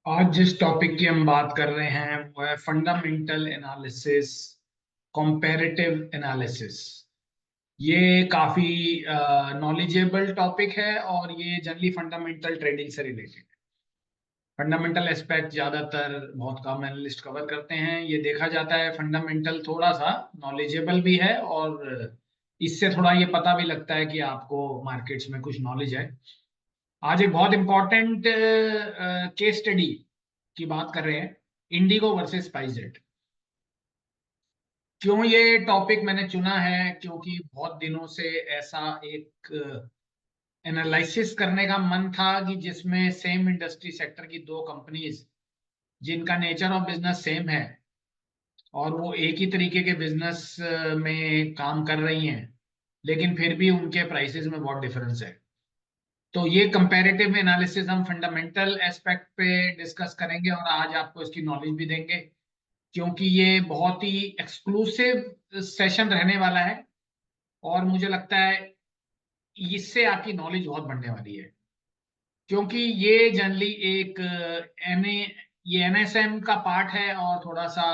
आज जिस टॉपिक की हम बात कर रहे हैं वो है फंडामेंटल एनालिसिस, कंपैरेटिव एनालिसिस। ये काफी नॉलेजेबल टॉपिक है और ये जनरली फंडामेंटल ट्रेडिंग से रिलेटेड है। फंडामेंटल एस्पेक्ट ज्यादातर बहुत कम एनालिस्ट कवर करते हैं। ये देखा जाता है फंडामेंटल थोड़ा सा नॉलेजेबल भी है और इससे थोड़ा ये पता भी लगता है कि आपको मार्केट्स में कुछ नॉलेज है। आज एक बहुत इंपॉर्टेंट केस स्टडी की बात कर रहे हैं, इंडिगो वर्सेस स्पाइसजेट। क्यों ये टॉपिक मैंने चुना है? क्योंकि बहुत दिनों से ऐसा एक एनालिसिस करने का मन था कि जिसमें सेम इंडस्ट्री सेक्टर की दो कंपनीज जिनका नेचर ऑफ बिजनेस सेम है और वो एक ही तरीके के बिजनेस में काम कर रही हैं, लेकिन फिर भी उनके प्राइसेस में बहुत डिफरेंस है। तो ये कंपैरेटिव एनालिसिस हम फंडामेंटल एस्पेक्ट पे डिस्कस करेंगे और आज आपको इसकी नॉलेज भी देंगे, क्योंकि ये बहुत ही एक्सक्लूसिव सेशन रहने वाला है और मुझे लगता है इससे आपकी नॉलेज बहुत बढ़ने वाली है। क्योंकि ये जनरली एक एन ये एनएसएम का पार्ट है और थोड़ा सा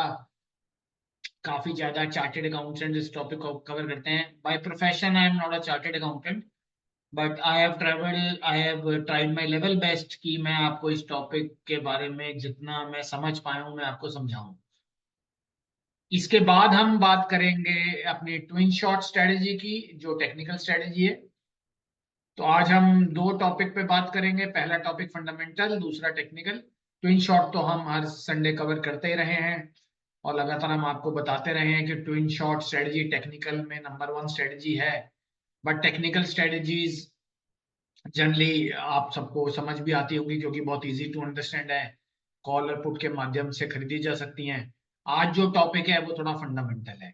काफी ज्यादा चार्टेड अकाउंटेंट इस टॉपिक को कवर करते हैं। By profession I am not a chartered accountant, but I have tried my level best कि मैं आपको इस टॉपिक के बारे में जितना मैं समझ पाया हूं मैं आपको समझाऊं। इसके बाद हम बात करेंगे अपनी ट्विन शॉट स्ट्रेटेजी की, जो टेक्निकल स्ट्रेटेजी है। तो आज हम दो टॉपिक पे बात करेंगे, पहला टॉपिक फंडामेंटल, दूसरा टेक्निकल। ट्विन शॉट तो हम हर संडे कवर करते ही रहे हैं और लगातार हम आपको बताते रहे हैं कि ट्विन शॉट स्ट्रेटेजी टेक्निकल में नंबर वन स्ट्रेटेजी है। बट टेक्निकल स्ट्रेटेजीज जनरली आप सबको समझ भी आती होगी क्योंकि बहुत इजी टू अंडरस्टैंड है, कॉल और पुट के माध्यम से खरीदी जा सकती हैं। आज जो टॉपिक है वो थोड़ा फंडामेंटल है।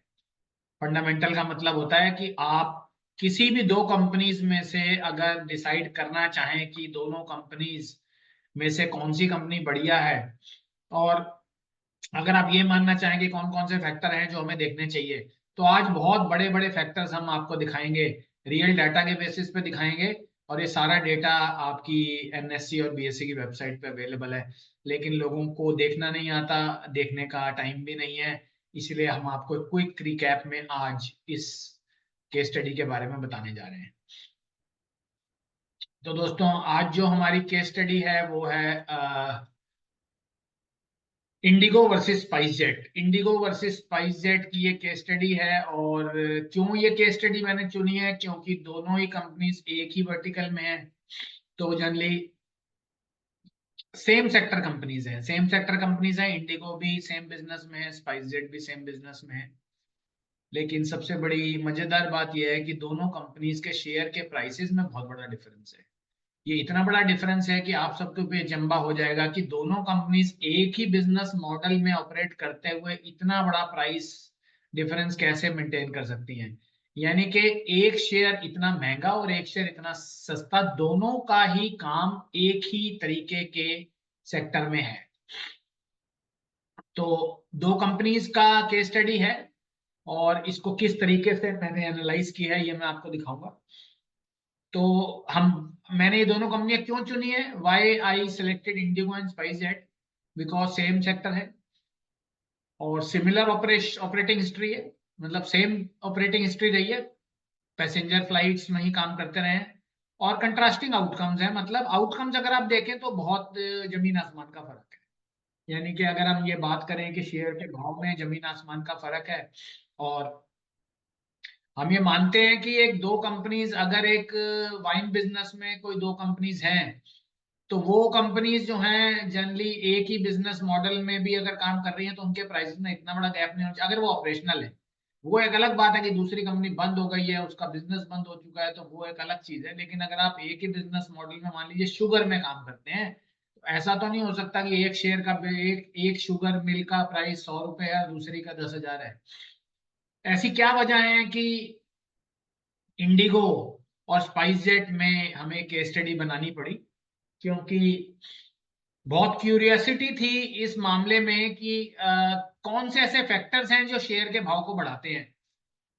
फंडामेंटल का मतलब होता है कि आप किसी भी दो कंपनीज में से अगर डिसाइड करना चाहें कि दोनों कंपनीज में से कौन सी कंपनी बढ़िया है, और अगर आप ये मानना चाहें कि कौन कौन से फैक्टर हैं जो हमें देखने चाहिए, तो आज बहुत बड़े बड़े फैक्टर्स हम आपको दिखाएंगे, रियल डाटा के बेसिस पे दिखाएंगे। और ये सारा डेटा आपकी एनएससी और बीएससी की वेबसाइट पे अवेलेबल है, लेकिन लोगों को देखना नहीं आता, देखने का टाइम भी नहीं है। इसलिए हम आपको क्विक रिकैप में आज इस केस स्टडी के बारे में बताने जा रहे हैं। तो दोस्तों, आज जो हमारी केस स्टडी है वो है Indigo versus SpiceJet. Indigo versus SpiceJet की ये केस स्टडी है। और क्यों ये केस स्टडी मैंने चुनी है? क्योंकि दोनों ही कंपनीज एक ही वर्टिकल में है। तो जनरली सेम सेक्टर कंपनीज हैं, सेम सेक्टर कंपनीज हैं। इंडिगो भी सेम बिजनेस में है, स्पाइसजेट भी सेम बिजनेस में है। लेकिन सबसे बड़ी मजेदार बात यह है कि दोनों कंपनीज के शेयर के प्राइसेस में बहुत बड़ा डिफरेंस है। ये इतना बड़ा डिफरेंस है कि आप सबके पे जंबा हो जाएगा कि दोनों कंपनीज एक ही बिजनेस मॉडल में ऑपरेट करते हुए इतना बड़ा प्राइस डिफरेंस कैसे मेंटेन कर सकती हैं। यानी कि एक शेयर इतना महंगा और एक शेयर इतना सस्ता, दोनों का ही काम एक ही तरीके के सेक्टर में है। तो दो कंपनीज का केस स्टडी है और इसको किस तरीके से मैंने एनालाइज किया है ये मैं आपको दिखाऊंगा। तो हम मैंने ये दोनों कंपनियां क्यों चुनी है, why I selected IndiGo and SpiceJet, because same sector है और सिमिलर ऑपरेटिंग हिस्ट्री है। मतलब सेम ऑपरेटिंग हिस्ट्री रही है, पैसेंजर फ्लाइट्स में ही काम करते रहे हैं। और कंट्रास्टिंग आउटकम्स है, मतलब आउटकम्स अगर आप देखें तो बहुत जमीन आसमान का फर्क है। यानी कि अगर हम ये बात करें कि शेयर के भाव में जमीन आसमान का फर्क है, और हम ये मानते हैं कि एक दो कंपनीज, अगर एक वाइन बिजनेस में कोई दो कंपनीज हैं, तो वो कंपनीज जो हैं जनरली एक ही बिजनेस मॉडल में भी अगर काम कर रही हैं तो उनके प्राइसेस में इतना बड़ा गैप नहीं होना चाहिए अगर वो ऑपरेशनल है। वो एक अलग बात है कि दूसरी कंपनी बंद हो गई है, उसका बिजनेस बंद हो चुका है, तो वो एक अलग चीज है। लेकिन अगर आप एक ही बिजनेस मॉडल में मान लीजिए शुगर में काम करते हैं, तो ऐसा तो नहीं हो सकता कि एक शेयर का एक शुगर मिल का प्राइस 100 रुपए है और दूसरी का 10,000 है। ऐसी क्या वजह है कि इंडिगो और स्पाइसजेट में हमें केस स्टडी बनानी पड़ी? क्योंकि बहुत क्यूरियोसिटी थी इस मामले में कि कौन से ऐसे फैक्टर्स हैं जो शेयर के भाव को बढ़ाते हैं,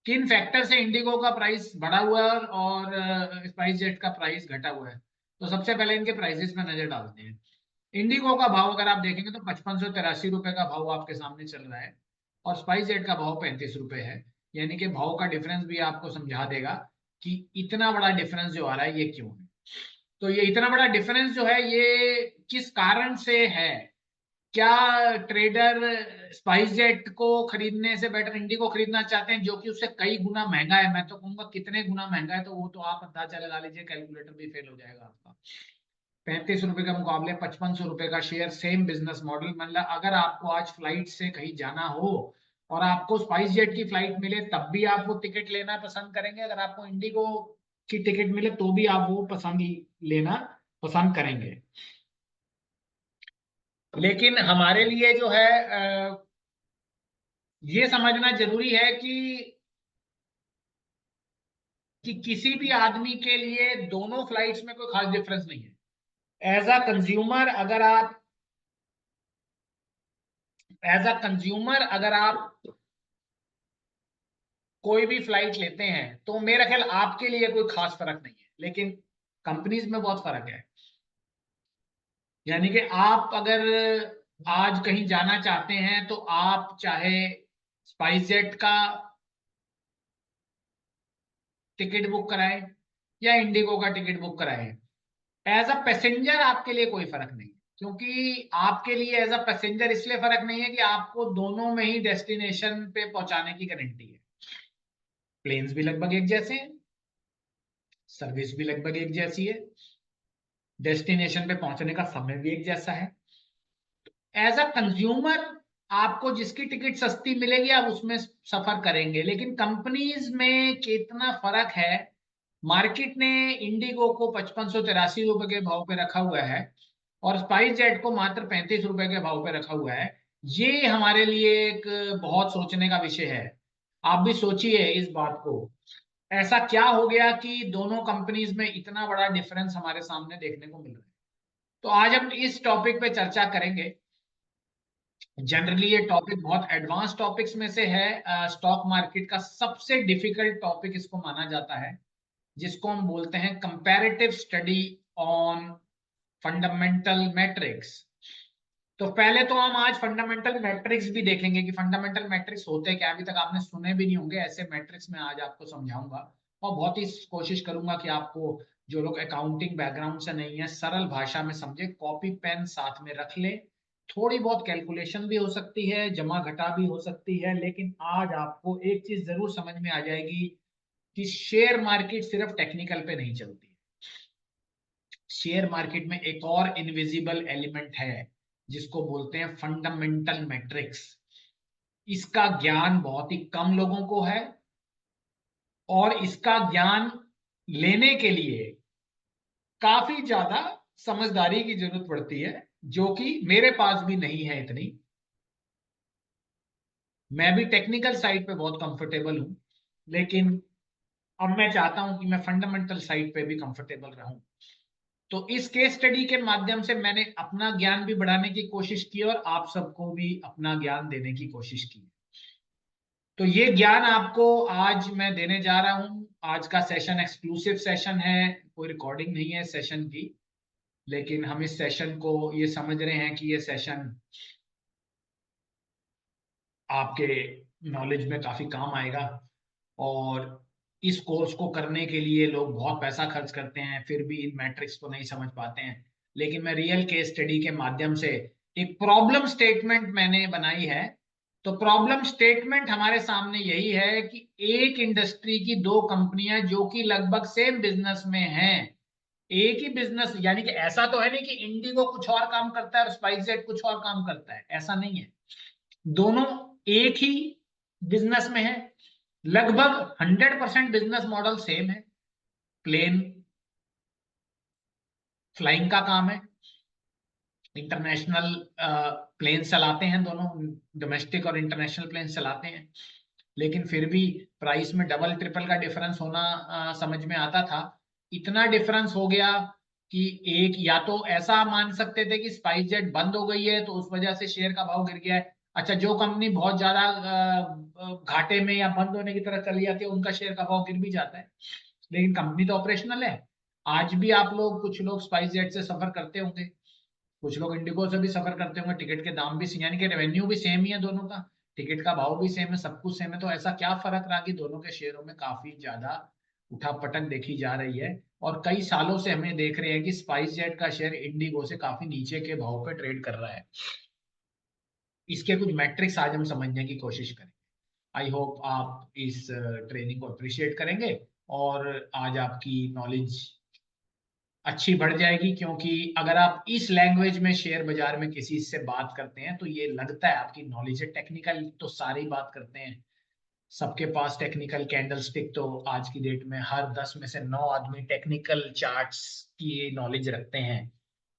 किन फैक्टर से इंडिगो का प्राइस बढ़ा हुआ है और स्पाइस जेट का प्राइस घटा हुआ है। तो सबसे पहले इनके प्राइसेस में नजर डालते हैं। इंडिगो का भाव अगर आप देखेंगे तो 5583 रुपए का भाव आपके सामने चल रहा है और स्पाइस जेट का भाव 35 रुपए है। यानी कि भाव का डिफरेंस भी आपको समझा देगा कि इतना बड़ा डिफरेंस जो आ रहा है ये क्यों है। तो ये इतना बड़ा डिफरेंस जो है ये किस कारण से है? क्या ट्रेडर स्पाइस जेट को खरीदने से बेटर इंडिगो खरीदना चाहते हैं जो कि उससे कई गुना महंगा है? मैं तो कहूंगा कितने गुना महंगा है, तो वो तो आप अंदाजा लगा लीजिए, कैलकुलेटर भी फेल हो जाएगा आपका। 35 रुपए के मुकाबले 5500 रुपए का शेयर, सेम बिजनेस मॉडल। मतलब अगर आपको आज फ्लाइट से कहीं जाना हो और आपको स्पाइस जेट की फ्लाइट मिले तब भी आप वो टिकट लेना पसंद करेंगे, अगर आपको इंडिगो की टिकट मिले तो भी आप वो लेना पसंद करेंगे। लेकिन हमारे लिए जो है ये समझना जरूरी है कि किसी भी आदमी के लिए दोनों फ्लाइट्स में कोई खास डिफरेंस नहीं है। एज अ कंज्यूमर अगर आप कोई भी फ्लाइट लेते हैं तो मेरा ख्याल आपके लिए कोई खास फर्क नहीं है, लेकिन कंपनीज में बहुत फर्क है। यानी कि आप अगर आज कहीं जाना चाहते हैं तो आप चाहे स्पाइस जेट का टिकट बुक कराएं या इंडिगो का टिकट बुक कराएं, एज अ पैसेंजर आपके लिए कोई फर्क नहीं है। क्योंकि आपके लिए एज अ पैसेंजर इसलिए फर्क नहीं है कि आपको दोनों में ही डेस्टिनेशन पे पहुंचाने की गारंटी है। प्लेन्स भी लगभग एक जैसे हैं, सर्विस भी लगभग एक जैसी है, डेस्टिनेशन पे पहुंचने का समय भी एक जैसा है। एज अ कंज्यूमर आपको जिसकी टिकट सस्ती मिलेगी आप उसमें सफर करेंगे, लेकिन कंपनीज में कितना फर्क है। मार्केट ने इंडिगो को 5583 रुपए के भाव पे रखा हुआ है और स्पाइस जेट को मात्र 35 रुपए के भाव पे रखा हुआ है। ये हमारे लिए एक बहुत सोचने का विषय है। आप भी सोचिए इस बात को, ऐसा क्या हो गया कि दोनों कंपनीज में इतना बड़ा डिफरेंस हमारे सामने देखने को मिल रहा है। तो आज हम इस टॉपिक पे चर्चा करेंगे। जनरली ये टॉपिक बहुत एडवांस टॉपिक्स में से है। स्टॉक मार्केट का सबसे डिफिकल्ट टॉपिक इसको माना जाता है, जिसको हम बोलते हैं comparative study on fundamental matrix. तो पहले तो हम आज फंडामेंटल मैट्रिक्स भी देखेंगे कि फंडामेंटल मैट्रिक्स होते हैं क्या। अभी तक आपने सुने भी नहीं होंगे ऐसे मैट्रिक्स में आज आपको समझाऊंगा और बहुत ही कोशिश करूंगा कि आपको, जो लोग अकाउंटिंग बैकग्राउंड से नहीं है, सरल भाषा में समझे। कॉपी पेन साथ में रख ले, थोड़ी बहुत कैलकुलेशन भी हो सकती है, जमा घटा भी हो सकती है, लेकिन आज आपको एक चीज जरूर समझ में आ जाएगी कि शेयर मार्केट सिर्फ टेक्निकल पे नहीं चलती। शेयर मार्केट में एक और इनविजिबल एलिमेंट है जिसको बोलते हैं फंडामेंटल मैट्रिक्स। इसका ज्ञान बहुत ही कम लोगों को है और इसका ज्ञान लेने के लिए काफी ज्यादा समझदारी की जरूरत पड़ती है, जो कि मेरे पास भी नहीं है इतनी। मैं भी टेक्निकल साइड पे बहुत कंफर्टेबल हूं, लेकिन अब मैं चाहता हूं कि मैं फंडामेंटल साइड पे भी कंफर्टेबल रहूं। तो इस केस स्टडी के माध्यम से मैंने अपना ज्ञान भी बढ़ाने की कोशिश की और आप सबको भी अपना ज्ञान देने की कोशिश की। तो ये ज्ञान आपको आज मैं देने जा रहा हूं। आज का सेशन एक्सक्लूसिव सेशन है, कोई रिकॉर्डिंग नहीं है सेशन की, लेकिन हम इस सेशन को ये समझ रहे हैं कि ये सेशन आपके नॉलेज में काफी काम आएगा। और इस कोर्स को करने के लिए लोग बहुत पैसा खर्च करते हैं फिर भी इन मैट्रिक्स को नहीं समझ पाते हैं, लेकिन मैं रियल केस स्टडी के माध्यम से एक प्रॉब्लम स्टेटमेंट मैंने बनाई है। तो प्रॉब्लम स्टेटमेंट हमारे सामने यही है कि एक इंडस्ट्री की दो कंपनियां जो कि लगभग सेम बिजनेस में हैं, एक ही बिजनेस, यानी कि ऐसा तो है नहीं कि इंडिगो कुछ और काम करता है और स्पाइस जेट कुछ और काम करता है, ऐसा नहीं है। दोनों एक ही बिजनेस में है, लगभग 100% बिजनेस मॉडल सेम है। प्लेन फ्लाइंग का काम है, इंटरनेशनल प्लेन चलाते हैं दोनों, डोमेस्टिक और इंटरनेशनल प्लेन चलाते हैं। लेकिन फिर भी प्राइस में डबल ट्रिपल का डिफरेंस होना समझ में आता था। इतना डिफरेंस हो गया कि एक, या तो ऐसा मान सकते थे कि स्पाइस जेट बंद हो गई है तो उस वजह से शेयर का भाव गिर गया है। अच्छा, जो कंपनी बहुत ज्यादा घाटे में या बंद होने की तरफ चली जाती है उनका शेयर का भाव गिर भी जाता है, लेकिन कंपनी तो ऑपरेशनल है। आज भी आप लोग, कुछ लोग स्पाइस जेट से सफर करते होंगे, कुछ लोग इंडिगो से भी सफर करते होंगे, टिकट के दाम भी यानी कि रेवेन्यू भी सेम ही है दोनों का, टिकट का भाव भी सेम है, सब कुछ सेम है, तो ऐसा क्या फर्क रहा कि दोनों के शेयरों में काफी ज्यादा उठापटक देखी जा रही है। और कई सालों से हमें देख रहे हैं कि स्पाइस जेट का शेयर इंडिगो से काफी नीचे के भाव पे ट्रेड कर रहा है। इसके कुछ मैट्रिक्स आज हम समझने की कोशिश करें। आई होप आप इस ट्रेनिंग को अप्रिशिएट करेंगे और आज आपकी नॉलेज अच्छी बढ़ जाएगी, क्योंकि अगर आप इस लैंग्वेज में शेयर बाजार में किसी से बात करते हैं तो ये लगता है आपकी नॉलेज है। टेक्निकल तो सारे ही बात करते हैं, सबके पास टेक्निकल कैंडल स्टिक, तो आज की डेट में हर 10 में से 9 आदमी टेक्निकल चार्ट्स की नॉलेज रखते हैं,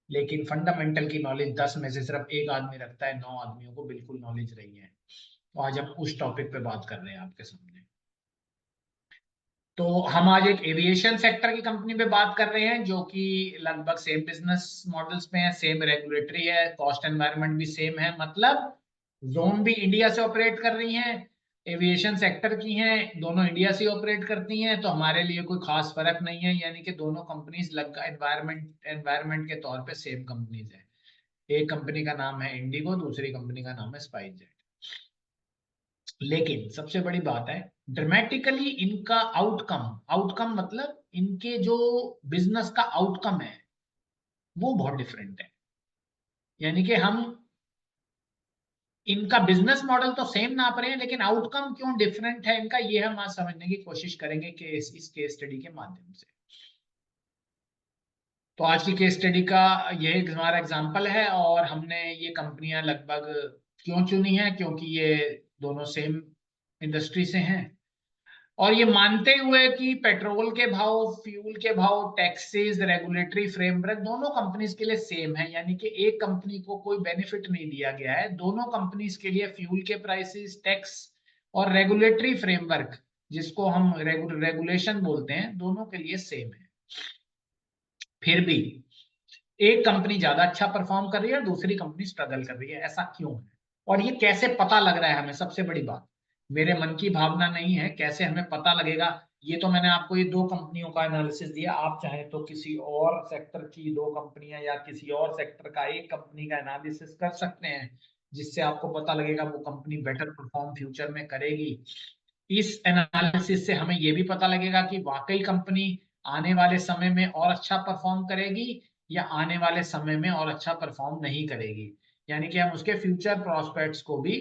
लेकिन फंडामेंटल की नॉलेज 10 में से सिर्फ एक आदमी रखता है, 9 आदमियों को बिल्कुल नॉलेज रही है। तो आज हम उस टॉपिक पे बात कर रहे हैं आपके सामने। तो हम आज एक एविएशन सेक्टर की कंपनी पे बात कर रहे हैं, जो कि लगभग सेम बिजनेस मॉडल्स पे है, सेम रेगुलेटरी है, कॉस्ट एनवायरनमेंट भी सेम है, मतलब जोन भी इंडिया से ऑपरेट कर रही हैं, एविएशन सेक्टर की हैं, दोनों इंडिया से ऑपरेट करती हैं, तो हमारे लिए कोई खास फर्क नहीं है, यानी कि दोनों कंपनीज लगभग एनवायरनमेंट के तौर पे सेम कंपनीज है। एक कंपनी का नाम है इंडिगो, दूसरी कंपनी का नाम है स्पाइस जेट। लेकिन सबसे बड़ी बात है, ड्रामेटिकली इनका आउटकम, आउटकम मतलब इनके जो बिजनेस का आउटकम है वो बहुत डिफरेंट है। यानी कि हम इनका बिजनेस मॉडल तो सेम नाप रहे हैं, लेकिन आउटकम क्यों डिफरेंट है इनका, ये हम आज समझने की कोशिश करेंगे इस केस स्टडी के माध्यम से। तो आज की केस स्टडी का ये एक हमारा एग्जांपल है, और हमने ये कंपनियां लगभग क्यों चुनी है, क्योंकि ये दोनों सेम इंडस्ट्री से हैं, और ये मानते हुए कि पेट्रोल के भाव, फ्यूल के भाव, टैक्सेस, रेगुलेटरी फ्रेमवर्क दोनों कंपनीज के लिए सेम है, यानी कि एक कंपनी को कोई बेनिफिट नहीं दिया गया है, दोनों कंपनीज के लिए फ्यूल के प्राइसेस, टैक्स और रेगुलेटरी फ्रेमवर्क, जिसको हम रेगुलेशन बोलते हैं, दोनों के लिए सेम है। फिर भी एक कंपनी ज्यादा अच्छा परफॉर्म कर रही है और दूसरी कंपनी स्ट्रगल कर रही है, ऐसा क्यों है और ये कैसे पता लग रहा है हमें? सबसे बड़ी बात, मेरे मन की भावना नहीं है, कैसे हमें पता लगेगा? ये तो मैंने आपको ये दो कंपनियों का एनालिसिस दिया, आप चाहें तो किसी और सेक्टर की दो कंपनियां या किसी और सेक्टर का एक कंपनी का एनालिसिस कर सकते हैं, जिससे आपको पता लगेगा वो कंपनी बेटर परफॉर्म फ्यूचर में करेगी। इस एनालिसिस से हमें ये भी पता लगेगा कि वाकई कंपनी आने वाले समय में और अच्छा परफॉर्म करेगी या आने वाले समय में और अच्छा परफॉर्म नहीं करेगी, यानी कि हम उसके फ्यूचर प्रोस्पेक्ट्स को भी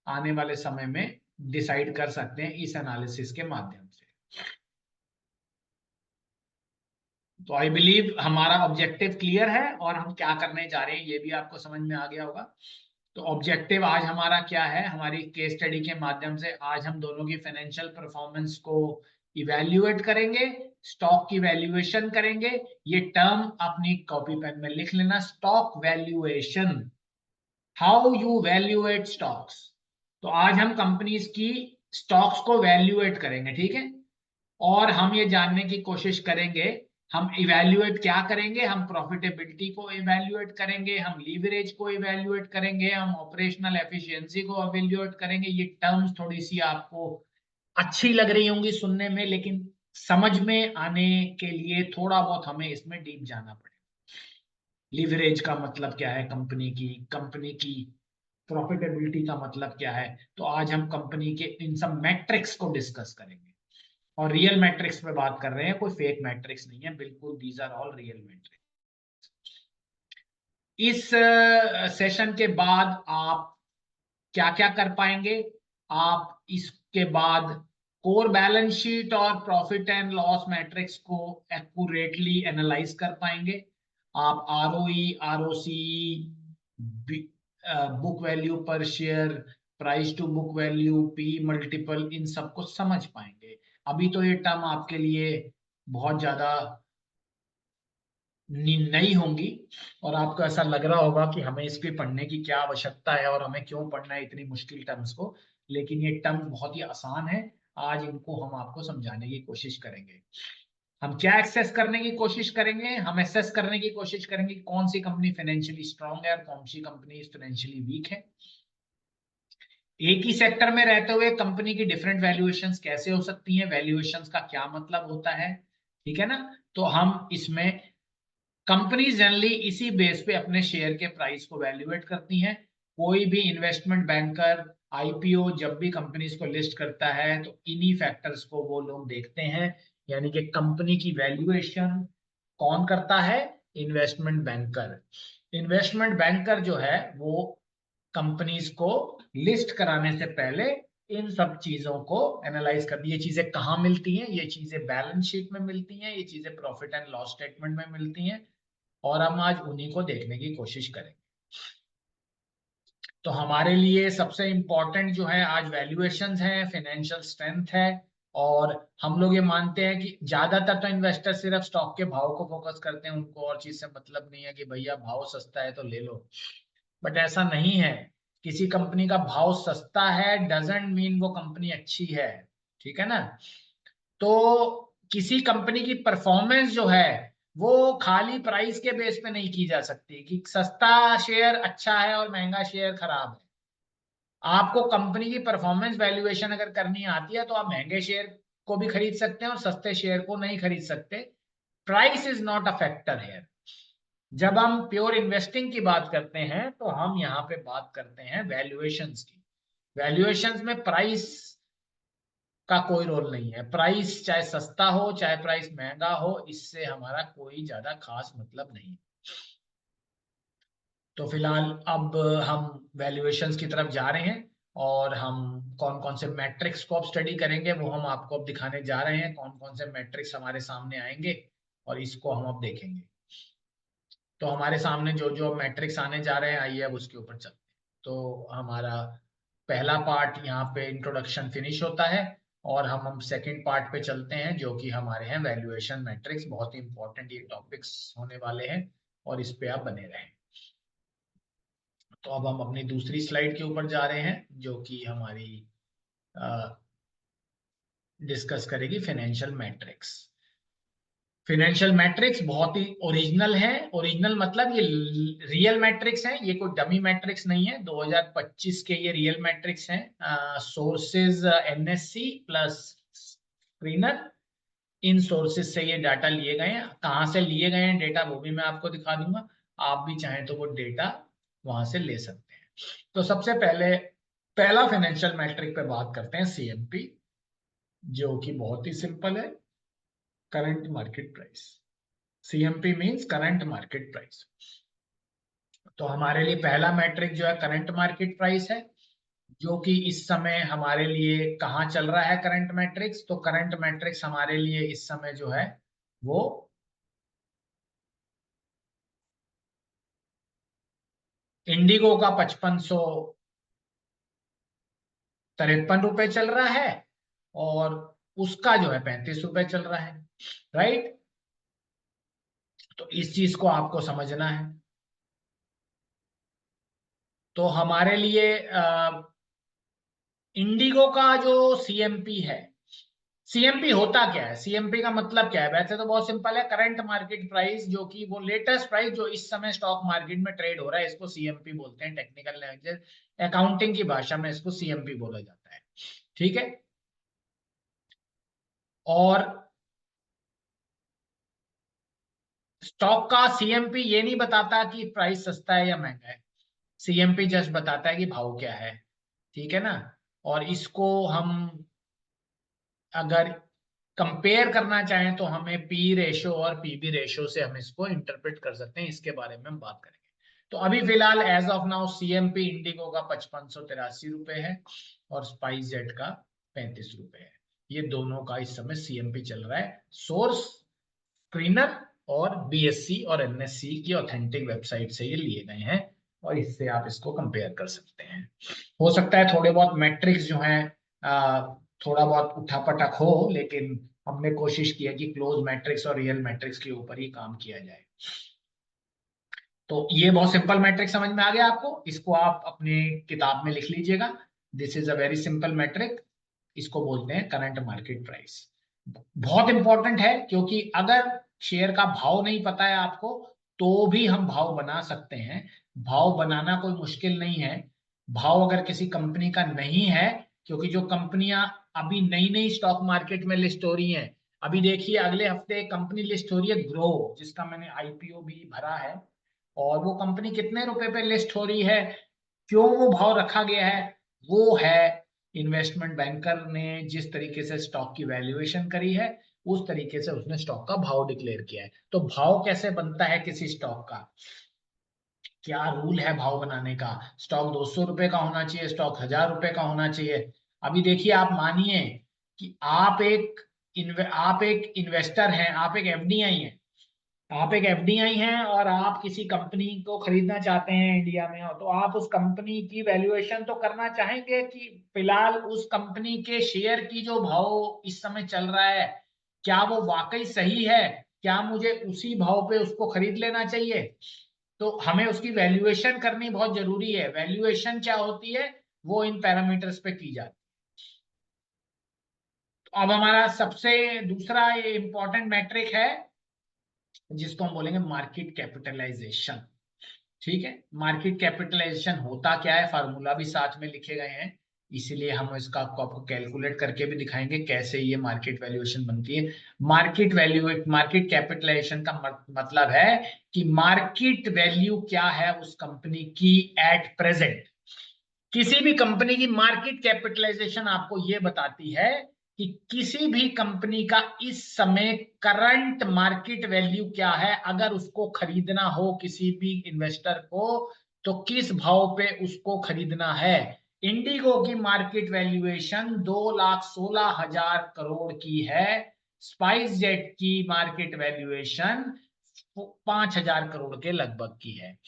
आने वाले समय में डिसाइड कर सकते हैं इस एनालिसिस के माध्यम से। तो आई बिलीव हमारा ऑब्जेक्टिव क्लियर है और हम क्या करने जा रहे हैं ये भी आपको समझ में आ गया होगा। तो ऑब्जेक्टिव आज हमारा क्या है, हमारी केस स्टडी के माध्यम से आज हम दोनों की फाइनेंशियल परफॉर्मेंस को इवैल्यूएट करेंगे, स्टॉक की वैल्यूएशन करेंगे। ये टर्म अपनी कॉपी पेन में लिख लेना, stock valuation, how you valuate stocks. तो आज हम कंपनीज की स्टॉक्स को वैल्यूएट करेंगे, ठीक है, और हम ये जानने की कोशिश करेंगे, हम इवैल्यूएट क्या करेंगे, हम प्रॉफिटेबिलिटी को इवैल्यूएट करेंगे, हम लीवरेज को इवैल्यूएट करेंगे, हम ऑपरेशनल एफिशिएंसी को इवैल्यूएट करेंगे। ये टर्म्स थोड़ी सी आपको अच्छी लग रही होंगी सुनने में, लेकिन समझ में आने के लिए थोड़ा बहुत हमें इसमें डीप जाना पड़ेगा। लीवरेज का मतलब क्या है कंपनी की प्रॉफिटेबिलिटी का मतलब क्या है, तो आज हम कंपनी के इन सब मैट्रिक्स को डिस्कस करेंगे, और रियल मैट्रिक्स पे बात कर रहे हैं, कोई फेक मैट्रिक्स नहीं है, बिल्कुल these are all real metrics. इस सेशन के बाद आप क्या क्या कर पाएंगे? आप इसके बाद कोर बैलेंस शीट और प्रॉफिट एंड लॉस मैट्रिक्स को एक्यूरेटली एनालाइज कर पाएंगे। आप ROE, ROC, book value per share, price to book value, P multiple, इन सबको समझ पाएंगे। अभी तो ये टर्म आपके लिए बहुत ज्यादा नई होंगी और आपको ऐसा लग रहा होगा कि हमें इसके पढ़ने की क्या आवश्यकता है और हमें क्यों पढ़ना है इतनी मुश्किल टर्म्स को, लेकिन ये टर्म्स बहुत ही आसान है। आज इनको हम आपको समझाने की कोशिश करेंगे। हम क्या एक्सेस करने की कोशिश करेंगे? हम एक्सेस करने की कोशिश करेंगे कौन सी कंपनी फाइनेंशियली स्ट्रांग है और कौन सी कंपनी फाइनेंशियली वीक है। एक ही सेक्टर में रहते हुए कंपनी की डिफरेंट वैल्यूएशंस कैसे हो सकती हैं, वैल्यूएशंस का क्या मतलब होता है, ठीक है ना। तो हम इसमें कंपनी जनरली इसी बेस पे अपने शेयर के प्राइस को वैल्यूएट करती हैं। कोई भी इन्वेस्टमेंट बैंकर आईपीओ जब भी कंपनीज को लिस्ट करता है तो इन्हीं फैक्टर्स को वो लोग देखते हैं, यानी कि कंपनी की वैल्यूएशन कौन करता है? Investment banker. इन्वेस्टमेंट बैंकर जो है वो कंपनीज को लिस्ट कराने से पहले इन सब चीजों को एनालाइज करती है। ये चीजें कहाँ मिलती हैं? ये चीजें बैलेंस शीट में मिलती हैं, ये चीजें प्रॉफिट एंड लॉस स्टेटमेंट में मिलती हैं, और हम आज उन्हीं को देखने की कोशिश करेंगे। तो हमारे लिए सबसे इंपॉर्टेंट जो है आज वैल्यूएशंस है, फाइनेंशियल स्ट्रेंथ है, और हम लोग ये मानते हैं कि ज्यादातर तो इन्वेस्टर सिर्फ स्टॉक के भाव को फोकस करते हैं, उनको और चीज से मतलब नहीं है कि भैया भाव सस्ता है तो ले लो। बट ऐसा नहीं है। किसी कंपनी का भाव सस्ता है डजंट मीन वो कंपनी अच्छी है, ठीक है ना। तो किसी कंपनी की परफॉर्मेंस जो है वो खाली प्राइस के बेस पे नहीं की जा सकती कि सस्ता शेयर अच्छा है और महंगा शेयर खराब है। आपको कंपनी की परफॉर्मेंस वैल्यूएशन अगर करनी आती है तो आप महंगे शेयर को भी खरीद सकते हैं और सस्ते शेयर को नहीं खरीद सकते। Price is not a factor है। जब हम प्योर इन्वेस्टिंग की बात करते हैं तो हम यहाँ पे बात करते हैं वैल्यूएशंस की। वैल्यूएशंस में प्राइस का कोई रोल नहीं है। प्राइस चाहे सस्ता हो चाहे प्राइस महंगा हो, इससे हमारा कोई ज्यादा खास मतलब नहीं। तो फिलहाल अब हम वैल्यूएशंस की तरफ जा रहे हैं, और हम कौन कौन से मैट्रिक्स को अब स्टडी करेंगे वो हम आपको अब दिखाने जा रहे हैं। कौन कौन से मैट्रिक्स हमारे सामने आएंगे और इसको हम अब देखेंगे। तो हमारे सामने जो जो मैट्रिक्स आने जा रहे हैं, आइए अब उसके ऊपर चलते हैं। तो हमारा पहला पार्ट यहाँ पे इंट्रोडक्शन फिनिश होता है, और हम सेकंड पार्ट पे चलते हैं जो कि हमारे हैं वैल्यूएशन मैट्रिक्स। बहुत ही इंपॉर्टेंट ये टॉपिक्स होने वाले हैं, और इस पे आप बने रहें। तो अब हम अपनी दूसरी स्लाइड के ऊपर जा रहे हैं जो कि हमारी डिस्कस करेगी फाइनेंशियल मैट्रिक्स। फाइनेंशियल मैट्रिक्स बहुत ही ओरिजिनल है। ओरिजिनल मतलब ये रियल मैट्रिक्स हैं, ये कोई डमी मैट्रिक्स नहीं है। 2025 के ये रियल मैट्रिक्स हैं। सोर्सेज एनएससी प्लस स्क्रीनर, इन सोर्सेज से ये डाटा लिए गए हैं। कहाँ से लिए गए हैं डेटा वो भी मैं आपको दिखा दूंगा, आप भी चाहें तो वो डेटा वहां से ले सकते हैं। तो सबसे पहले पहला फाइनेंशियल मैट्रिक पे बात करते हैं, सीएमपी, जो कि बहुत ही सिंपल है, current market price. CMP means current market price. तो हमारे लिए पहला मैट्रिक जो है करंट मार्केट प्राइस है, जो कि इस समय हमारे लिए कहाँ चल रहा है करंट मैट्रिक्स। तो करंट मैट्रिक्स हमारे लिए इस समय जो है वो इंडिगो का 5553 रुपए चल रहा है, और उसका जो है 35 रुपए चल रहा है, राइट। तो इस चीज को आपको समझना है। तो हमारे लिए इंडिगो का जो सीएमपी है, सीएमपी होता क्या है? सीएमपी का मतलब क्या है? वैसे तो बहुत सिंपल है, करंट मार्केट प्राइस, जो कि वो लेटेस्ट प्राइस जो इस समय स्टॉक मार्केट में ट्रेड हो रहा है, इसको सीएमपी बोलते हैं। टेक्निकल लैंग्वेज अकाउंटिंग की भाषा में इसको सीएमपी बोला जाता है, ठीक है। और स्टॉक का सीएमपी ये नहीं बताता कि प्राइस सस्ता है या महंगा है। सीएमपी जस्ट बताता है कि भाव क्या है, ठीक है ना। और इसको हम अगर कंपेयर करना चाहें तो हमें पी रेशो और पीबी रेशो से हम इसको इंटरप्रेट कर सकते हैं। इसके बारे में हम बात करेंगे। तो अभी फिलहाल as of now CMP IndiGo का 5583 रुपए है, और स्पाइस जेट का 35 रुपए है। ये दोनों का इस समय सीएमपी चल रहा है। सोर्स स्क्रीनर और बीएससी और एनएससी की ऑथेंटिक वेबसाइट से ये लिए गए हैं, और इससे आप इसको कंपेयर कर सकते हैं। हो सकता है थोड़े बहुत मैट्रिक्स जो हैं थोड़ा बहुत उठापटक हो, लेकिन हमने कोशिश की है कि क्लोज मैट्रिक्स और रियल मैट्रिक्स के ऊपर ही काम किया जाए। तो ये बहुत सिंपल मैट्रिक समझ में आ गया आपको, इसको आप अपने किताब में लिख लीजिएगा। This is a very simple metric, इसको बोलते हैं करंट मार्केट प्राइस। बहुत इंपॉर्टेंट है, क्योंकि अगर शेयर का भाव नहीं पता है आपको तो भी हम भाव बना सकते हैं। भाव बनाना कोई मुश्किल नहीं है। भाव अगर किसी कंपनी का नहीं है, क्योंकि जो कंपनियां अभी नई नई स्टॉक मार्केट में लिस्ट हो रही हैं, अभी देखिए अगले हफ्ते एक कंपनी लिस्ट हो रही है ग्रो, जिसका मैंने आईपीओ भी भरा है, और वो कंपनी कितने रुपए पे लिस्ट हो रही है, क्यों वो भाव रखा गया है, वो है इन्वेस्टमेंट बैंकर ने जिस तरीके से स्टॉक की वैल्यूएशन करी है उस तरीके से उसने स्टॉक का भाव डिक्लेयर किया है। तो भाव कैसे बनता है किसी स्टॉक का, क्या रूल है भाव बनाने का, स्टॉक 200 रुपए का होना चाहिए, स्टॉक 1000 रुपए का होना चाहिए। अभी देखिए आप मानिए कि आप एक इन्वेस्टर हैं, आप एक एफडीआई हैं, आप एक एफडीआई हैं और आप किसी कंपनी को खरीदना चाहते हैं इंडिया में, तो आप उस कंपनी की वैल्यूएशन तो करना चाहेंगे कि फिलहाल उस कंपनी के शेयर की जो भाव इस समय चल रहा है क्या वो वाकई सही है, क्या मुझे उसी भाव पे उसको खरीद लेना चाहिए। तो हमें उसकी वैल्यूएशन करनी बहुत जरूरी है। वैल्यूएशन क्या होती है, वो इन पैरामीटर्स पे की जाती है। तो अब हमारा सबसे दूसरा इंपॉर्टेंट मैट्रिक है जिसको हम बोलेंगे मार्केट कैपिटलाइजेशन। ठीक है, मार्केट कैपिटलाइजेशन होता क्या है, फार्मूला भी साथ में लिखे गए हैं, इसीलिए हम इसका आपको कैलकुलेट करके भी दिखाएंगे कैसे ये मार्केट वैल्यूएशन बनती है। मार्केट कैपिटलाइजेशन का मतलब है कि मार्केट वैल्यू क्या है उस कंपनी की एट प्रेजेंट। किसी भी कंपनी की मार्केट कैपिटलाइजेशन आपको यह बताती है कि किसी भी कंपनी का इस समय करंट मार्केट वैल्यू क्या है, अगर उसको खरीदना हो किसी भी इन्वेस्टर को तो किस भाव पे उसको खरीदना है। इंडिगो की मार्केट वैल्यूएशन 2,16,000 करोड़ की है, स्पाइस जेट की मार्केट वैल्यूएशन 5,000 करोड़ के लगभग की है।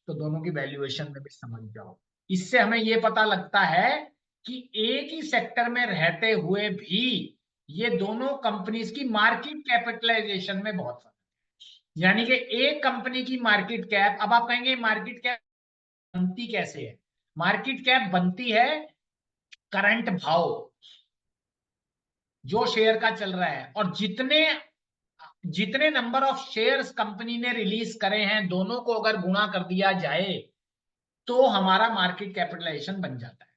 तो दोनों की वैल्यूएशन में भी समझ जाओ। इससे हमें यह पता लगता है कि एक ही सेक्टर में रहते हुए भी ये दोनों कंपनीज की मार्केट कैपिटलाइजेशन में बहुत फर्क है। यानी कि एक कंपनी की मार्केट कैप, अब आप कहेंगे मार्केट कैप बनती कैसे है, मार्केट कैप बनती है करंट भाव जो शेयर का चल रहा है, और जितने जितने नंबर ऑफ शेयर्स कंपनी ने रिलीज करे हैं दोनों को अगर गुणा कर दिया जाए तो हमारा मार्केट कैपिटलाइजेशन बन जाता है।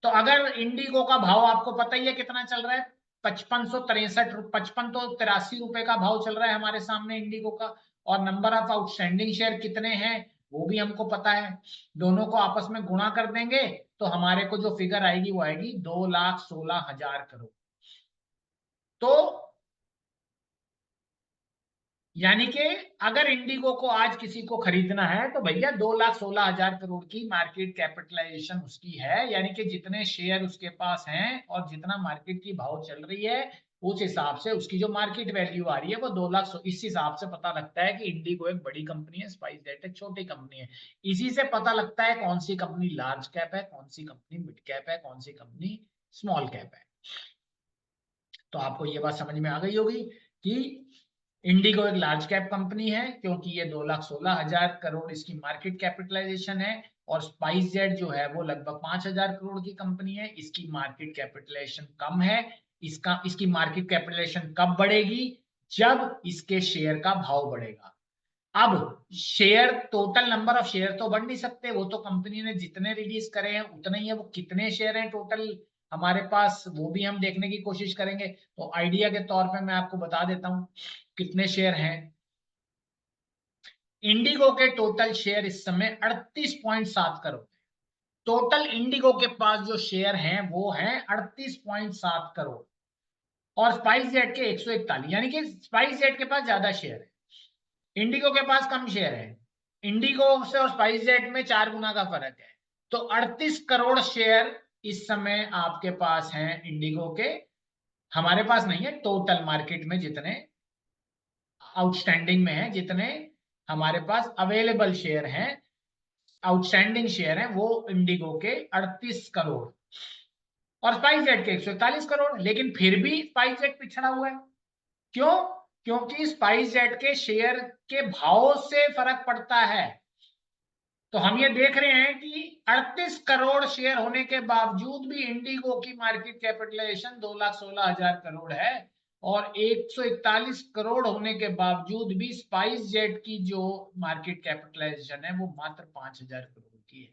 तो अगर इंडिगो का भाव आपको पता ही है कितना चल रहा है, 5583 रुपए का भाव चल रहा है हमारे सामने इंडिगो का, और नंबर ऑफ आउटस्टैंडिंग शेयर कितने हैं वो भी हमको पता है। दोनों को आपस में गुणा कर देंगे तो हमारे को जो फिगर आएगी वो आएगी 2,16,000 करोड़। तो यानी कि अगर इंडिगो को आज किसी को खरीदना है तो भैया 2,16,000 करोड़ की मार्केट कैपिटलाइजेशन उसकी है, यानी कि जितने शेयर उसके पास हैं और जितना मार्केट की भाव चल रही है उस हिसाब से उसकी जो मार्केट वैल्यू आ रही है वो 2,00,000। इस हिसाब से पता लगता है कि इंडिगो एक बड़ी कंपनी है, स्पाइस जेट एक छोटी कंपनी है। इसी से पता लगता है कौन सी कंपनी लार्ज कैप है, कौन सी कंपनी मिड कैप है, कौन सी कंपनी स्मॉल कैप है। तो आपको ये बात समझ में आ गई होगी कि इंडिगो एक लार्ज कैप कंपनी है क्योंकि ये 2,16,000 करोड़ इसकी मार्केट कैपिटलाइजेशन है, और स्पाइस जेट जो है वो लगभग 5,000 करोड़ की कंपनी है, इसकी मार्केट कैपिटलाइजेशन कम है। इसकी मार्केट कैपिटलाइजेशन कब बढ़ेगी, जब इसके शेयर का भाव बढ़ेगा। अब share, total number of share तो बढ़ नहीं सकते, वो तो कंपनी ने जितने रिलीज करे हैं उतने ही है, वो कितने शेयर हैं टोटल हमारे पास वो भी हम देखने की कोशिश करेंगे। तो आइडिया के तौर पे मैं आपको बता देता हूं कितने शेयर हैं। इंडिगो के टोटल शेयर इस समय 38.7 करोड़। टोटल इंडिगो के पास जो शेयर हैं वो हैं 38.7 करोड़, और स्पाइस जेट के 141, यानी कि स्पाइस जेट के पास ज्यादा शेयर है, इंडिगो के पास कम शेयर है। इंडिगो से और स्पाइस जेट में 4 गुना का फर्क है। तो 38 करोड़ शेयर इस समय आपके पास हैं इंडिगो के, हमारे पास नहीं है, टोटल मार्केट में जितने आउटस्टैंडिंग में है, जितने हमारे पास अवेलेबल शेयर हैं, आउटस्टैंडिंग शेयर हैं, वो इंडिगो के 38 करोड़ और स्पाइस जेट के 141 करोड़। लेकिन फिर भी स्पाइस जेट पिछड़ा हुआ है, क्यों? क्योंकि स्पाइस जेट के शेयर के भाव से फर्क पड़ता है। तो हम ये देख रहे हैं कि 38 करोड़ शेयर होने के बावजूद भी इंडिगो की मार्केट कैपिटलाइजेशन 2,16,000 करोड़ है, और 141 करोड़ होने के बावजूद भी स्पाइस जेट की जो मार्केट कैपिटलाइजेशन है वो मात्र 5,000 करोड़ की है।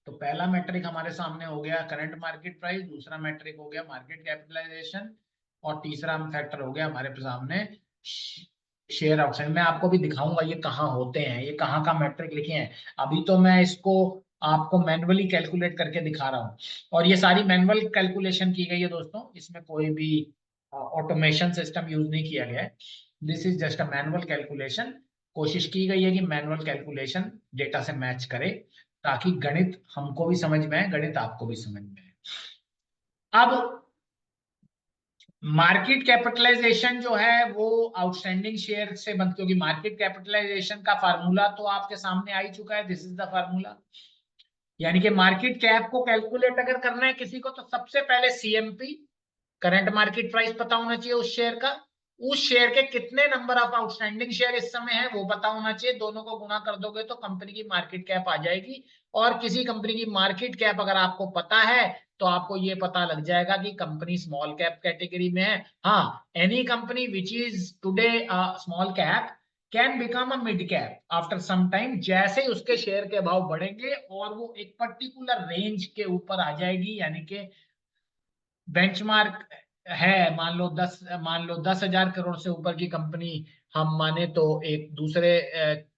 तो पहला मैट्रिक हमारे सामने हो गया करंट मार्केट प्राइस, दूसरा मैट्रिक हो गया मार्केट कैपिटलाइजेशन, और तीसरा फैक्टर हो गया हमारे सामने शेयर आउटस्टैंडिंग। मैं आपको भी दिखाऊंगा ये कहाँ होते हैं, ये कहाँ का मैट्रिक लिखे हैं। अभी तो मैं इसको आपको मैन्युअली कैलकुलेट करके दिखा रहा हूँ, और ये सारी मैनुअल कैलकुलेशन की गई है दोस्तों, इसमें कोई भी ऑटोमेशन सिस्टम यूज नहीं किया गया है। This is just a manual calculation. कोशिश की गई है कि मैनुअल कैलकुलेशन डेटा से मैच करे, ताकि गणित हमको भी समझ में आए, गणित आपको भी समझ में आए। अब मार्केट कैपिटलाइजेशन जो है वो आउटस्टैंडिंग शेयर से बंद, क्योंकि मार्केट कैपिटलाइजेशन का फार्मूला तो आपके सामने आ ही चुका है। दिस इज द फार्मूला, यानी कि मार्केट कैप को कैलकुलेट अगर करना है किसी को, तो सबसे पहले सीएमपी, करंट मार्केट प्राइस पता होना चाहिए उस शेयर का, उस शेयर के कितने नंबर ऑफ आउटस्टैंडिंग शेयर इस समय है वो पता होना चाहिए। दोनों को गुणा कर दोगे तो कंपनी की मार्केट कैप आ जाएगी। और किसी कंपनी की मार्केट कैप अगर आपको पता है तो आपको ये पता लग जाएगा कि कंपनी स्मॉल कैप कैटेगरी में है। हाँ, any company which is today small cap can become a mid cap after some time, जैसे ही उसके शेयर के भाव बढ़ेंगे और वो एक पर्टिकुलर रेंज के ऊपर आ जाएगी, यानी कि बेंचमार्क है, मान लो 10,000 करोड़ से ऊपर की कंपनी हम माने तो एक दूसरे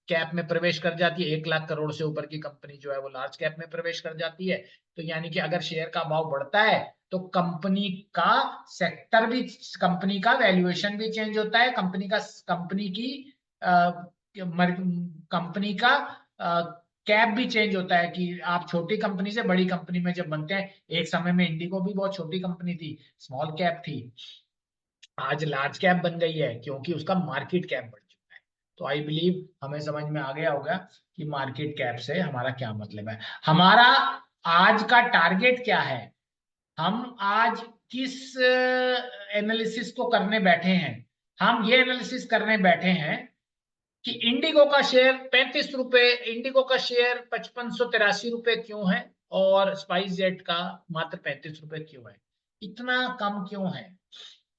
कैप में प्रवेश कर जाती है। 1 लाख करोड़ से ऊपर की कंपनी जो है वो लार्ज कैप में प्रवेश कर जाती है। तो यानी कि अगर शेयर का भाव बढ़ता है तो कंपनी का सेक्टर भी, कंपनी का वैल्यूएशन भी चेंज होता है, कंपनी का कैप भी चेंज होता है, कि आप छोटी कंपनी से बड़ी कंपनी में जब बनते हैं। एक समय में इंडिगो भी बहुत छोटी कंपनी थी, स्मॉल कैप थी, आज लार्ज कैप बन गई है क्योंकि उसका मार्केट कैप बढ़ चुका है। तो आई बिलीव हमें समझ में आ गया होगा कि मार्केट कैप से हमारा क्या मतलब है। हमारा आज का टारगेट क्या है, हम आज किस एनालिसिस को करने बैठे हैं। हम ये एनालिसिस करने बैठे हैं कि इंडिगो का शेयर 35 रुपए, इंडिगो का शेयर 5583 रुपए क्यों है, और स्पाइस जेट का मात्र 35 रुपए क्यों है, इतना कम क्यों है।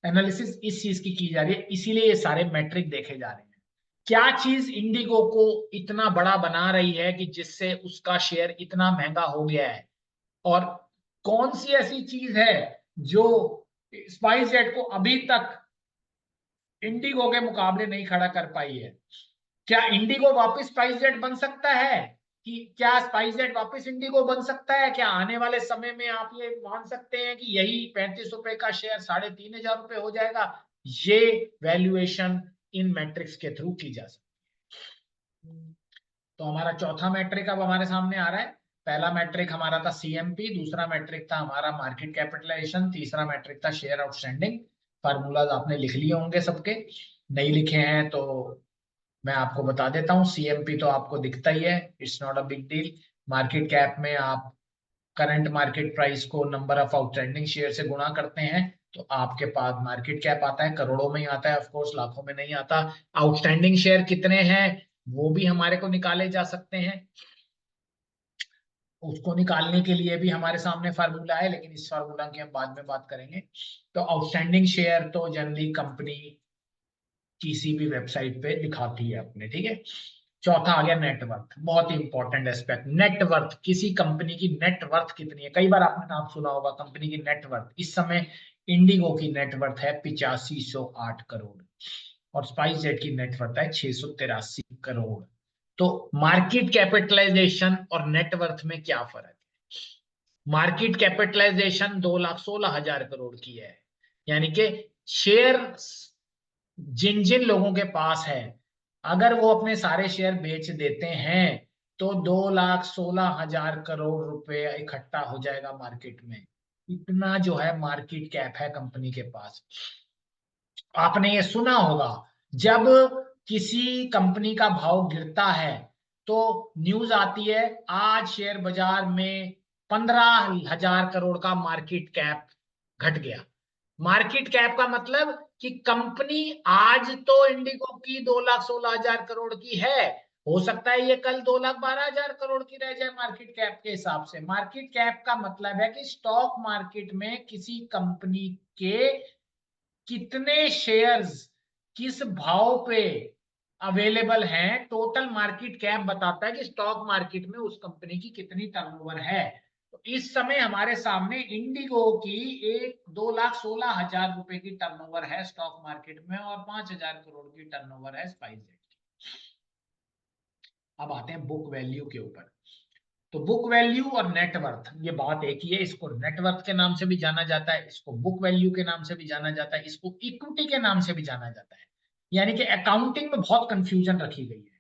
एनालिसिस इस चीज की जा रही है, इसीलिए ये सारे मैट्रिक देखे जा रहे हैं। क्या चीज इंडिगो को इतना बड़ा बना रही है कि जिससे उसका शेयर इतना महंगा हो गया है, और कौन सी ऐसी चीज है जो स्पाइस जेट को अभी तक इंडिगो के मुकाबले नहीं खड़ा कर पाई है। क्या इंडिगो वापस स्पाइस जेट बन सकता है, कि क्या स्पाइस जेट वापस इंडिगो बन सकता है, क्या आने वाले समय में आप ये मान सकते हैं कि यही 35 रुपए का शेयर 3,500 रुपए हो जाएगा। ये वैल्यूएशन इन मैट्रिक्स के थ्रू की जा सकती है। तो हमारा चौथा मैट्रिक अब हमारे सामने आ रहा है। पहला मैट्रिक हमारा था सीएमपी, दूसरा मैट्रिक था हमारा मार्केट कैपिटलाइजेशन, तीसरा मैट्रिक था शेयर आउटस्टैंडिंग। फार्मूलाज आपने लिख लिए होंगे सबके, नहीं लिखे हैं तो मैं आपको बता देता हूँ। सीएमपी तो आपको दिखता ही है, it's not a big deal. Market cap में आप करंट मार्केट प्राइस को नंबर ऑफ आउटस्टैंडिंग शेयर से गुणा करते हैं तो आपके पास मार्केट कैप आता है, करोड़ों में ही आता है, ऑफ कोर्स लाखों में नहीं आता। आउटस्टैंडिंग शेयर कितने हैं वो भी हमारे को निकाले जा सकते हैं, उसको निकालने के लिए भी हमारे सामने फार्मूला है, लेकिन इस फार्मूला की हम बाद में बात करेंगे। तो आउटस्टैंडिंग शेयर तो जनरली कंपनी किसी भी वेबसाइट पे दिखाती है अपने, ठीक है। चौथा आ गया नेटवर्थ, बहुत ही इंपॉर्टेंट एस्पेक्ट। नेटवर्थ, किसी कंपनी की नेटवर्थ कितनी है। कई बार आपने नाम सुना होगा कंपनी की नेटवर्थ। इस समय इंडिगो की नेटवर्थ है 8508 करोड़, और स्पाइस जेट की नेटवर्थ है 683 करोड़। तो मार्केट कैपिटलाइजेशन और नेटवर्थ में क्या फर्क है। मार्केट कैपिटलाइजेशन 2,16,000 करोड़ की है, यानी कि शेयर जिन जिन लोगों के पास है, अगर वो अपने सारे शेयर बेच देते हैं तो 2,16,000 करोड़ रुपए इकट्ठा हो जाएगा मार्केट में। इतना जो है मार्केट कैप है कंपनी के पास। आपने ये सुना होगा, जब किसी कंपनी का भाव गिरता है तो न्यूज आती है आज शेयर बाजार में 15,000 करोड़ का मार्केट कैप घट गया। मार्केट कैप का मतलब कि कंपनी आज तो इंडिगो की 2,16,000 करोड़ की है, हो सकता है ये कल 2,12,000 करोड़ की रह जाए मार्केट कैप के हिसाब से। मार्केट कैप का मतलब है कि स्टॉक मार्केट में किसी कंपनी के कितने शेयर्स किस भाव पे अवेलेबल हैं। टोटल मार्केट कैप बताता है कि स्टॉक मार्केट में उस कंपनी की कितनी टर्नओवर है। तो इस समय हमारे सामने इंडिगो की 1,2,16,000 रुपए की टर्नओवर है स्टॉक मार्केट में और 5,000 करोड़ की टर्नओवर है स्पाइसजेट की। अब आते हैं बुक वैल्यू के ऊपर। तो बुक वैल्यू और नेटवर्थ ये बात एक ही है। इसको नेटवर्थ के नाम से भी जाना जाता है, इसको बुक वैल्यू के नाम से भी जाना जाता है, इसको इक्विटी के नाम से भी जाना जाता है। यानी कि अकाउंटिंग में बहुत कंफ्यूजन रखी गई है।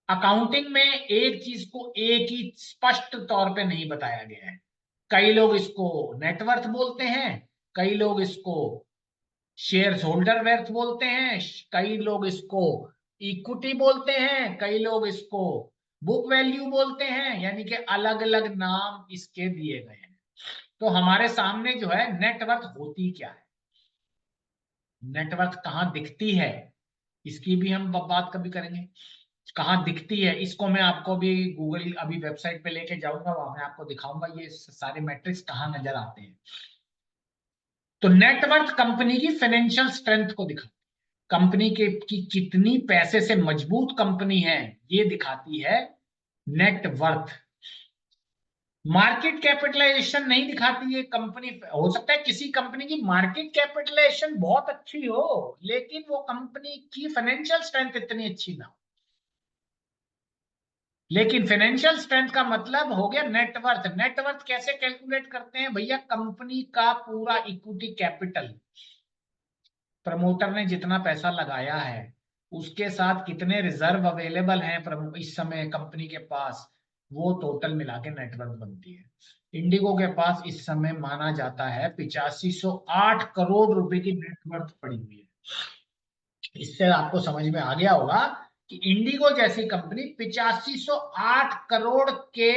अकाउंटिंग में एक चीज को एक ही स्पष्ट तौर पे नहीं बताया गया है। कई लोग इसको नेटवर्थ बोलते हैं, कई लोग इसको शेयर होल्डर वर्थ बोलते हैं, कई लोग इसको इक्विटी बोलते हैं, कई लोग इसको बुक वैल्यू बोलते हैं। यानी कि अलग अलग नाम इसके दिए गए हैं। तो हमारे सामने जो है नेटवर्थ होती क्या है, नेटवर्थ कहाँ दिखती है, इसकी भी हम बात कभी करेंगे। कहाँ दिखती है इसको मैं आपको भी गूगल अभी वेबसाइट पे लेके जाऊंगा, वहां मैं आपको दिखाऊंगा ये सारे मैट्रिक्स कहाँ नजर आते हैं। तो नेटवर्थ कंपनी की फाइनेंशियल स्ट्रेंथ को दिखाती है, कंपनी के की कितनी पैसे से मजबूत कंपनी है ये दिखाती है नेटवर्थ। मार्केट कैपिटलाइजेशन नहीं दिखाती है कंपनी। हो सकता है किसी कंपनी की मार्केट कैपिटलाइजेशन बहुत अच्छी हो लेकिन वो कंपनी की फाइनेंशियल स्ट्रेंथ इतनी अच्छी ना हो। लेकिन फाइनेंशियल स्ट्रेंथ का मतलब हो गया नेटवर्थ। नेटवर्थ कैसे कैलकुलेट करते हैं भैया, कंपनी का पूरा इक्विटी कैपिटल, प्रमोटर ने जितना पैसा लगाया है उसके साथ कितने रिजर्व अवेलेबल हैं इस समय कंपनी के पास, वो टोटल मिला के नेटवर्थ बनती है। इंडिगो के पास इस समय माना जाता है 8508 करोड़ रुपए की नेटवर्थ पड़ी हुई है। इससे आपको समझ में आ गया होगा कि इंडिगो जैसी कंपनी 8508 करोड़ के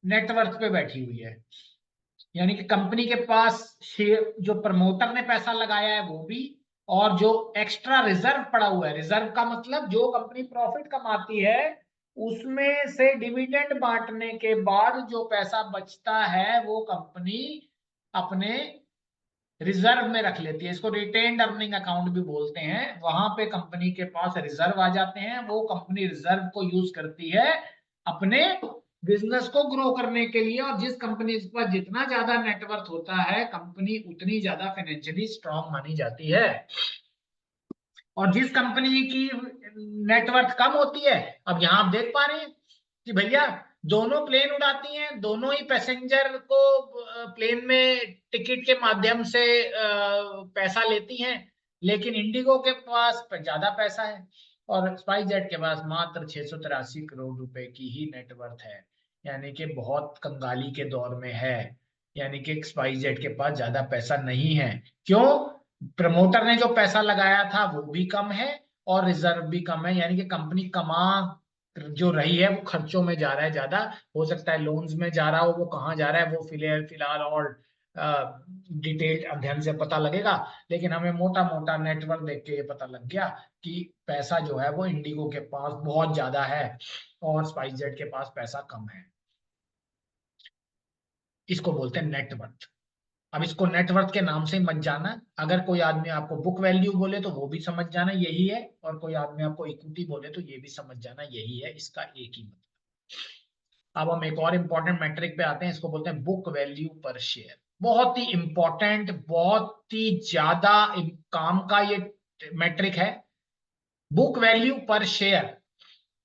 नेटवर्थ पे बैठी हुई है। यानी कि कंपनी के पास शेयर, जो प्रमोटर ने पैसा लगाया है वो भी, और जो एक्स्ट्रा रिजर्व पड़ा हुआ है, रिजर्व का मतलब जो कंपनी प्रॉफिट कमाती है उसमें से डिविडेंड बांटने के बाद जो पैसा बचता है वो कंपनी अपने रिजर्व में रख लेती है। इसको रिटेन्ड अर्निंग अकाउंट भी बोलते हैं। वहां पे कंपनी के पास रिजर्व आ जाते हैं, वो कंपनी रिजर्व को यूज करती है अपने बिजनेस को ग्रो करने के लिए। और जिस कंपनी के पास जितना ज्यादा नेटवर्थ होता है कंपनी उतनी ज्यादा फाइनेंशियली स्ट्रांग मानी जाती है। और जिस कंपनी की नेटवर्थ कम होती है, अब यहां आप देख पा रहे हैं कि भैया दोनों प्लेन उड़ाती हैं, दोनों ही पैसेंजर को प्लेन में टिकट के माध्यम से पैसा लेती हैं, लेकिन इंडिगो के पास ज्यादा पैसा है और स्पाइस जेट के पास मात्र 683 करोड़ रुपए की ही नेटवर्थ है। यानी कि बहुत कंगाली के दौर में है। यानी कि स्पाइस जेट के पास ज्यादा पैसा नहीं है। क्यों? प्रमोटर ने जो पैसा लगाया था वो भी कम है और रिजर्व भी कम है। यानी कि कंपनी कमा जो रही है वो खर्चों में जा रहा है ज्यादा। हो सकता है लोन्स में जा रहा हो, वो कहाँ जा रहा है वो फिलहाल फिलहाल और डिटेल्ड अध्ययन से पता लगेगा। लेकिन हमें मोटा मोटा नेटवर्क देख के ये पता लग गया कि पैसा जो है वो इंडिगो के पास बहुत ज्यादा है और स्पाइस जेट के पास पैसा कम है। इसको बोलते हैं नेटवर्थ। अब इसको नेटवर्थ के नाम से मत जाना। अगर कोई आदमी आपको बुक वैल्यू बोले तो वो भी समझ जाना यही है, और कोई आदमी आपको इक्विटी बोले तो ये भी समझ जाना यही है, इसका एक ही मतलब। अब हम एक और इंपॉर्टेंट मैट्रिक पे आते हैं, इसको बोलते हैं बुक वैल्यू पर शेयर। बहुत ही इंपॉर्टेंट, बहुत ही ज्यादा काम का ये मैट्रिक है। Book value per share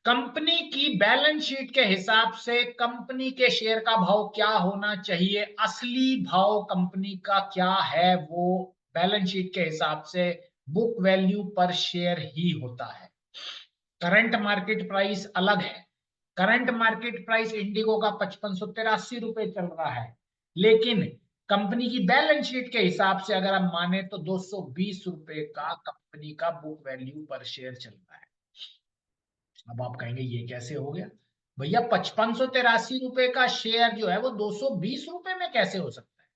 company की बैलेंस शीट के हिसाब से कंपनी के शेयर का भाव क्या होना चाहिए, असली भाव कंपनी का क्या है, वो बैलेंस शीट के हिसाब से बुक वैल्यू पर शेयर ही होता है। करंट मार्केट प्राइस अलग है। करंट मार्केट प्राइस इंडिगो का 5583 रुपए चल रहा है, लेकिन कंपनी की बैलेंस शीट के हिसाब से अगर हम माने तो 220 रुपए का कंपनी का बुक वैल्यू पर शेयर चल रहा है। अब आप कहेंगे ये कैसे हो गया भैया, 5583 रुपए का शेयर जो है वो 220 रुपए में कैसे हो सकता है?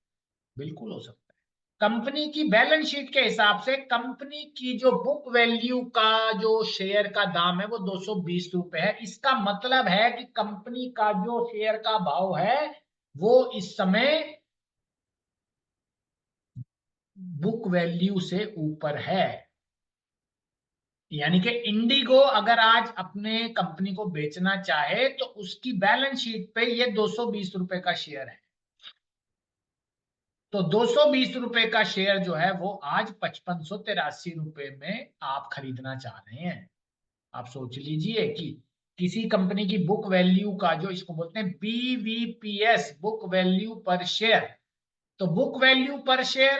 बिल्कुल हो सकता है। कंपनी की बैलेंस शीट के हिसाब से कंपनी की जो बुक वैल्यू का जो शेयर का दाम है वो 220 रुपए है। इसका मतलब है कि कंपनी का जो शेयर का भाव है वो इस समय बुक वैल्यू से ऊपर है। यानी कि इंडिगो अगर आज अपने कंपनी को बेचना चाहे तो उसकी बैलेंस शीट पे ये 220 रुपए का शेयर है। तो 220 रुपए का शेयर जो है वो आज 5583 रुपए में आप खरीदना चाह रहे हैं। आप सोच लीजिए कि किसी कंपनी की बुक वैल्यू का, जो इसको बोलते हैं BVPS, book value per share, तो बुक वैल्यू पर शेयर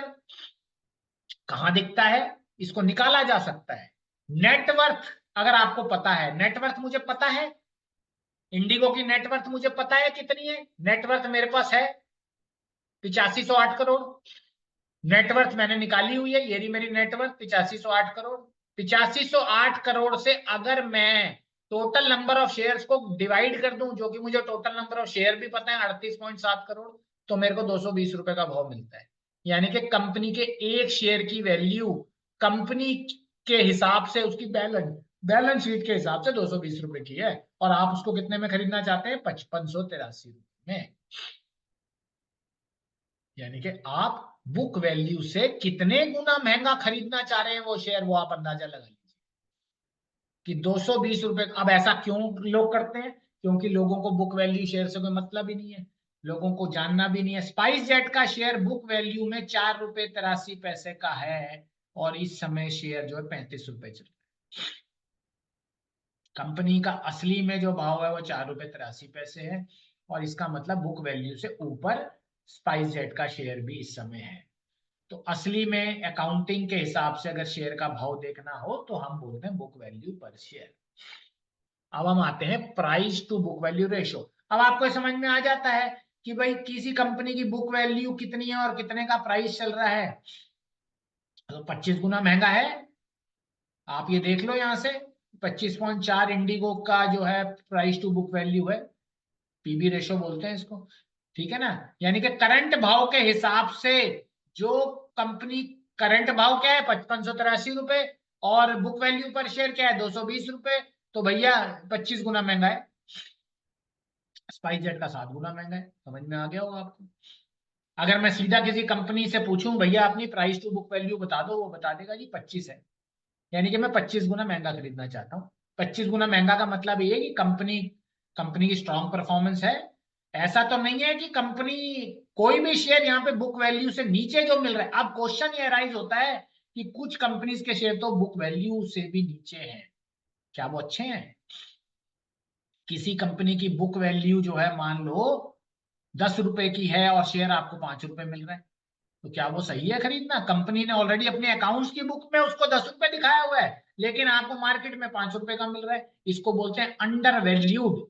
कहां दिखता है, इसको निकाला जा सकता है। नेटवर्थ अगर आपको पता है, नेटवर्थ मुझे पता है, इंडिगो की नेटवर्थ मुझे पता है कितनी है। नेटवर्थ मेरे पास है 8508 करोड़। नेटवर्थ मैंने निकाली हुई है, ये रही मेरी नेटवर्थ 8508 करोड़। 8508 करोड़ से अगर मैं टोटल नंबर ऑफ शेयर्स को डिवाइड कर दूं, जो कि मुझे टोटल नंबर ऑफ शेयर भी पता है 38.7 करोड़, तो मेरे को 220 रुपए का भाव मिलता है। यानी कि कंपनी के एक शेयर की वैल्यू कंपनी के हिसाब से, उसकी बैलेंस शीट के हिसाब से 220 रुपए की है, और आप उसको कितने में खरीदना चाहते हैं, 5583 रुपए में। यानी कि आप बुक वैल्यू से कितने गुना महंगा खरीदना चाह रहे हैं वो शेयर, वो आप अंदाजा लगा लीजिए कि 220 रुपए। अब ऐसा क्यों लोग करते हैं, क्योंकि लोगों को बुक वैल्यू शेयर से कोई मतलब ही नहीं है, लोगों को जानना भी नहीं है। स्पाइस जेट का शेयर बुक वैल्यू में 4 रुपए 83 पैसे का है, और इस समय शेयर जो है 35 रुपए चल रहा है। कंपनी का असली में जो भाव है वो 4 रुपए 83 पैसे है, और इसका मतलब बुक वैल्यू से ऊपर स्पाइस जेट का शेयर भी इस समय है। तो असली में अकाउंटिंग के हिसाब से अगर शेयर का भाव देखना हो तो हम बोलते हैं बुक वैल्यू पर शेयर। अब हम आते हैं price to book value ratio. अब आपको समझ में आ जाता है कि भाई किसी कंपनी की बुक वैल्यू कितनी है और कितने का प्राइस चल रहा है। तो 25 गुना महंगा है, आप ये देख लो यहां से 25.4 इंडिगो का जो है प्राइस टू बुक वैल्यू है, पीबी रेशो बोलते हैं इसको, ठीक है ना। यानी कि करंट भाव के हिसाब से जो कंपनी, करंट भाव क्या है 5583 रुपए, और बुक वैल्यू पर शेयर क्या है 220 रुपए, तो भैया 25 गुना महंगा है। स्पाइस जेट का 7 गुना महंगा है। समझ में आ गया होगा आपको। अगर मैं सीधा किसी कंपनी से पूछूं भैया अपनी प्राइस टू बुक वैल्यू बता दो, वो बता देगा जी 25 है। यानी कि मैं 25 गुना महंगा खरीदना चाहता हूँ। 25 गुना महंगा का मतलब ये है कि कंपनी कंपनी की स्ट्रांग परफॉर्मेंस है। ऐसा तो नहीं है कि कंपनी, कोई भी शेयर यहाँ पे बुक वैल्यू से नीचे जो मिल रहा है। अब क्वेश्चन ये राइज होता है कि कुछ कंपनीज के शेयर तो बुक वैल्यू से भी नीचे हैं, क्या वो अच्छे हैं? किसी कंपनी की बुक वैल्यू जो है मान लो 10 रुपए की है और शेयर आपको 5 रुपए मिल रहा है, तो क्या वो सही है खरीदना? कंपनी ने ऑलरेडी अपने अकाउंट्स की बुक में उसको 10 रुपए दिखाया हुआ है, लेकिन आपको मार्केट में 5 रुपए का मिल रहा है। इसको बोलते हैं under valued.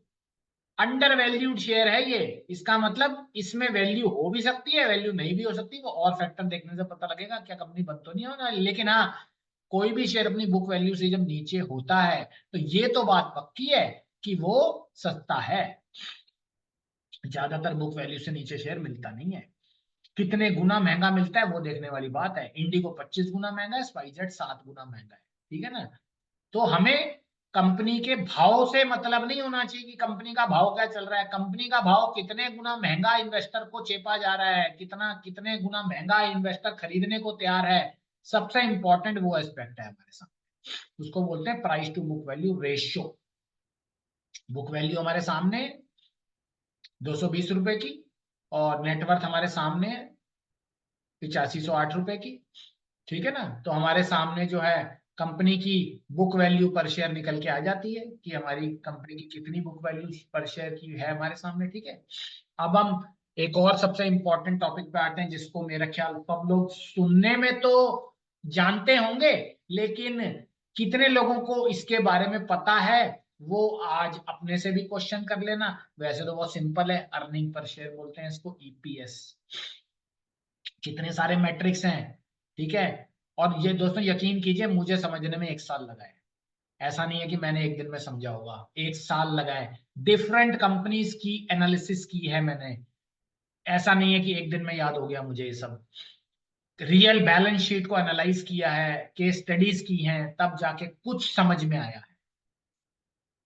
Under valued share है ये। इसका मतलब इसमें वैल्यू हो भी सकती है, वैल्यू नहीं भी हो सकती, वो और फैक्टर देखने से पता लगेगा, क्या कंपनी बंद तो नहीं होना। लेकिन हाँ, कोई भी शेयर अपनी बुक वैल्यू से जब नीचे होता है तो ये तो बात पक्की है कि वो सस्ता है। ज्यादातर बुक वैल्यू से नीचे शेयर मिलता नहीं है। कितने गुना महंगा मिलता है वो देखने वाली बात है। इंडिगो 25 गुना महंगा है, स्पाइसजेट 7 गुना महंगा है, ठीक है ना। तो हमें कंपनी के भाव से मतलब नहीं होना चाहिए कि कंपनी का भाव क्या चल रहा है, कंपनी का भाव कितने गुना महंगा इन्वेस्टर को चेपा जा रहा है, कितने गुना महंगा इन्वेस्टर खरीदने को तैयार है। सबसे इंपॉर्टेंट वो एस्पेक्ट है हमारे सामने, उसको बोलते हैं price to book value ratio. Book value हमारे सामने 220 रुपए की, और नेटवर्थ हमारे सामने 8508 रुपए की, ठीक है ना। तो हमारे सामने जो है कंपनी की बुक वैल्यू पर शेयर निकल के आ जाती है कि हमारी कंपनी की कितनी बुक वैल्यू पर शेयर की है हमारे सामने, ठीक है। अब हम एक और सबसे इंपॉर्टेंट टॉपिक पे आते हैं, जिसको मेरा ख्याल सब लोग सुनने में तो जानते होंगे, लेकिन कितने लोगों को इसके बारे में पता है, वो आज अपने से भी क्वेश्चन कर लेना। वैसे तो बहुत सिंपल है, अर्निंग पर शेयर बोलते हैं इसको, ईपीएस। कितने सारे मैट्रिक्स हैं, ठीक है। और ये दोस्तों यकीन कीजिए मुझे समझने में 1 साल लगा है। ऐसा नहीं है कि मैंने एक दिन में समझा होगा, 1 साल लगा है। डिफरेंट कंपनीज की एनालिसिस की है मैंने। ऐसा नहीं है कि एक दिन में याद हो गया मुझे ये सब। रियल बैलेंस शीट को एनालाइज किया है, केस स्टडीज की हैं, तब जाके कुछ समझ में आया है।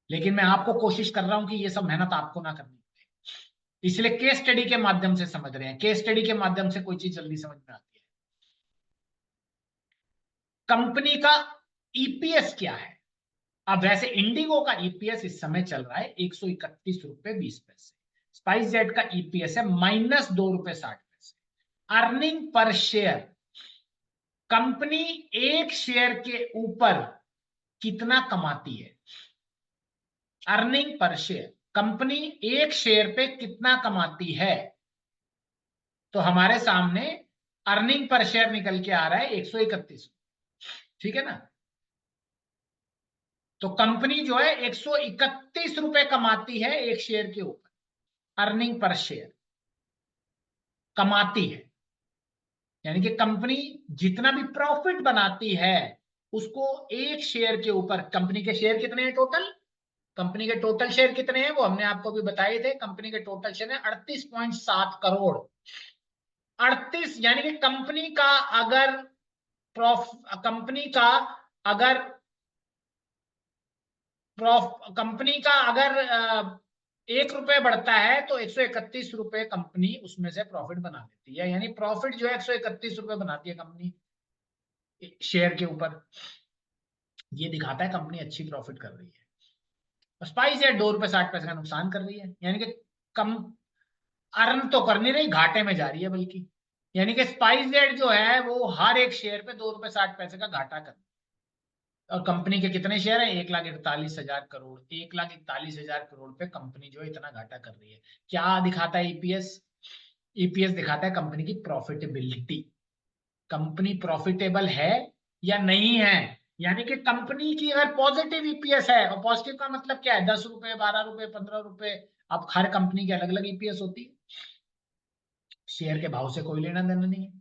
लेकिन मैं आपको कोशिश कर रहा हूं कि ये सब मेहनत आपको ना करनी पड़े, इसलिए केस स्टडी के माध्यम से समझ रहे हैं। केस स्टडी के माध्यम से कोई चीज जल्दी समझ में आती है। कंपनी का ईपीएस क्या है? अब वैसे इंडिगो का ईपीएस इस समय चल रहा है 131 रुपए 20 पैसे। स्पाइस जेट का ईपीएस है -2 रुपए 60 पैसे। अर्निंग पर शेयर, कंपनी एक शेयर के ऊपर कितना कमाती है? अर्निंग पर शेयर, कंपनी एक शेयर पे कितना कमाती है? तो हमारे सामने अर्निंग पर शेयर निकल के आ रहा है 131, ठीक है ना। तो कंपनी जो है 131 रुपए कमाती है एक शेयर के ऊपर, अर्निंग पर शेयर कमाती है, यानी कि कंपनी जितना भी प्रॉफिट बनाती है उसको एक शेयर के ऊपर, कंपनी के शेयर कितने हैं टोटल, कंपनी के टोटल शेयर कितने हैं वो हमने आपको भी बताए थे। कंपनी के टोटल शेयर है 38.7 करोड़। 38, यानी कि कंपनी का अगर कंपनी का अगर कंपनी का अगर 1 रुपए बढ़ता है तो 131 रुपए कंपनी उसमें से प्रॉफिट बना देती है, यानी प्रॉफिट जो है 131 रुपए बनाती है कंपनी शेयर के ऊपर। ये दिखाता है कंपनी अच्छी प्रॉफिट कर रही है। स्पाइस जेट 2 रुपए 60 पैसे का नुकसान कर रही है, यानी कि कम अर्न तो कर नहीं रही, घाटे में जा रही है बल्कि, यानी कि स्पाइस जेट जो है वो हर एक शेयर पे 2 रुपए 60 पैसे का घाटा कर। और कंपनी के कितने शेयर है? 1,41,000 करोड़। 1,41,000 करोड़ पे कंपनी जो है इतना घाटा कर रही है। क्या दिखाता है ईपीएस? ईपीएस दिखाता है कंपनी की प्रॉफिटेबिलिटी, कंपनी प्रॉफिटेबल है या नहीं है। यानी कि कंपनी की अगर पॉजिटिव ईपीएस है, और पॉजिटिव का मतलब क्या है? 10 रुपए 12 रुपए 15 रुपए। अब हर कंपनी की अलग अलग ईपीएस होती है, शेयर के भाव से कोई लेना देना नहीं है।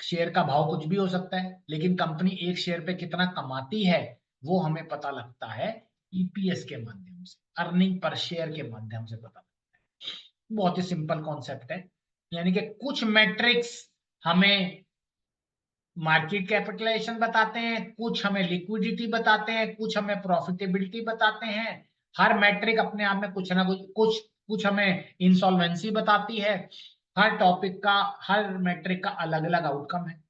शेयर का भाव कुछ भी हो सकता है, लेकिन कंपनी एक शेयर पे कितना कमाती है वो हमें पता लगता है ईपीएस के माध्यम से, अर्निंग पर शेयर के माध्यम से पता लगता है। बहुत ही सिंपल कॉन्सेप्ट है, यानी कि कुछ मैट्रिक्स हमें मार्केट कैपिटलाइजेशन बताते हैं, कुछ हमें लिक्विडिटी बताते हैं, कुछ हमें प्रॉफिटेबिलिटी बताते हैं। हर मैट्रिक अपने आप में कुछ ना कुछ हमें इंसॉल्वेंसी बताती है। हर टॉपिक का, हर मैट्रिक का अलग अलग आउटकम है।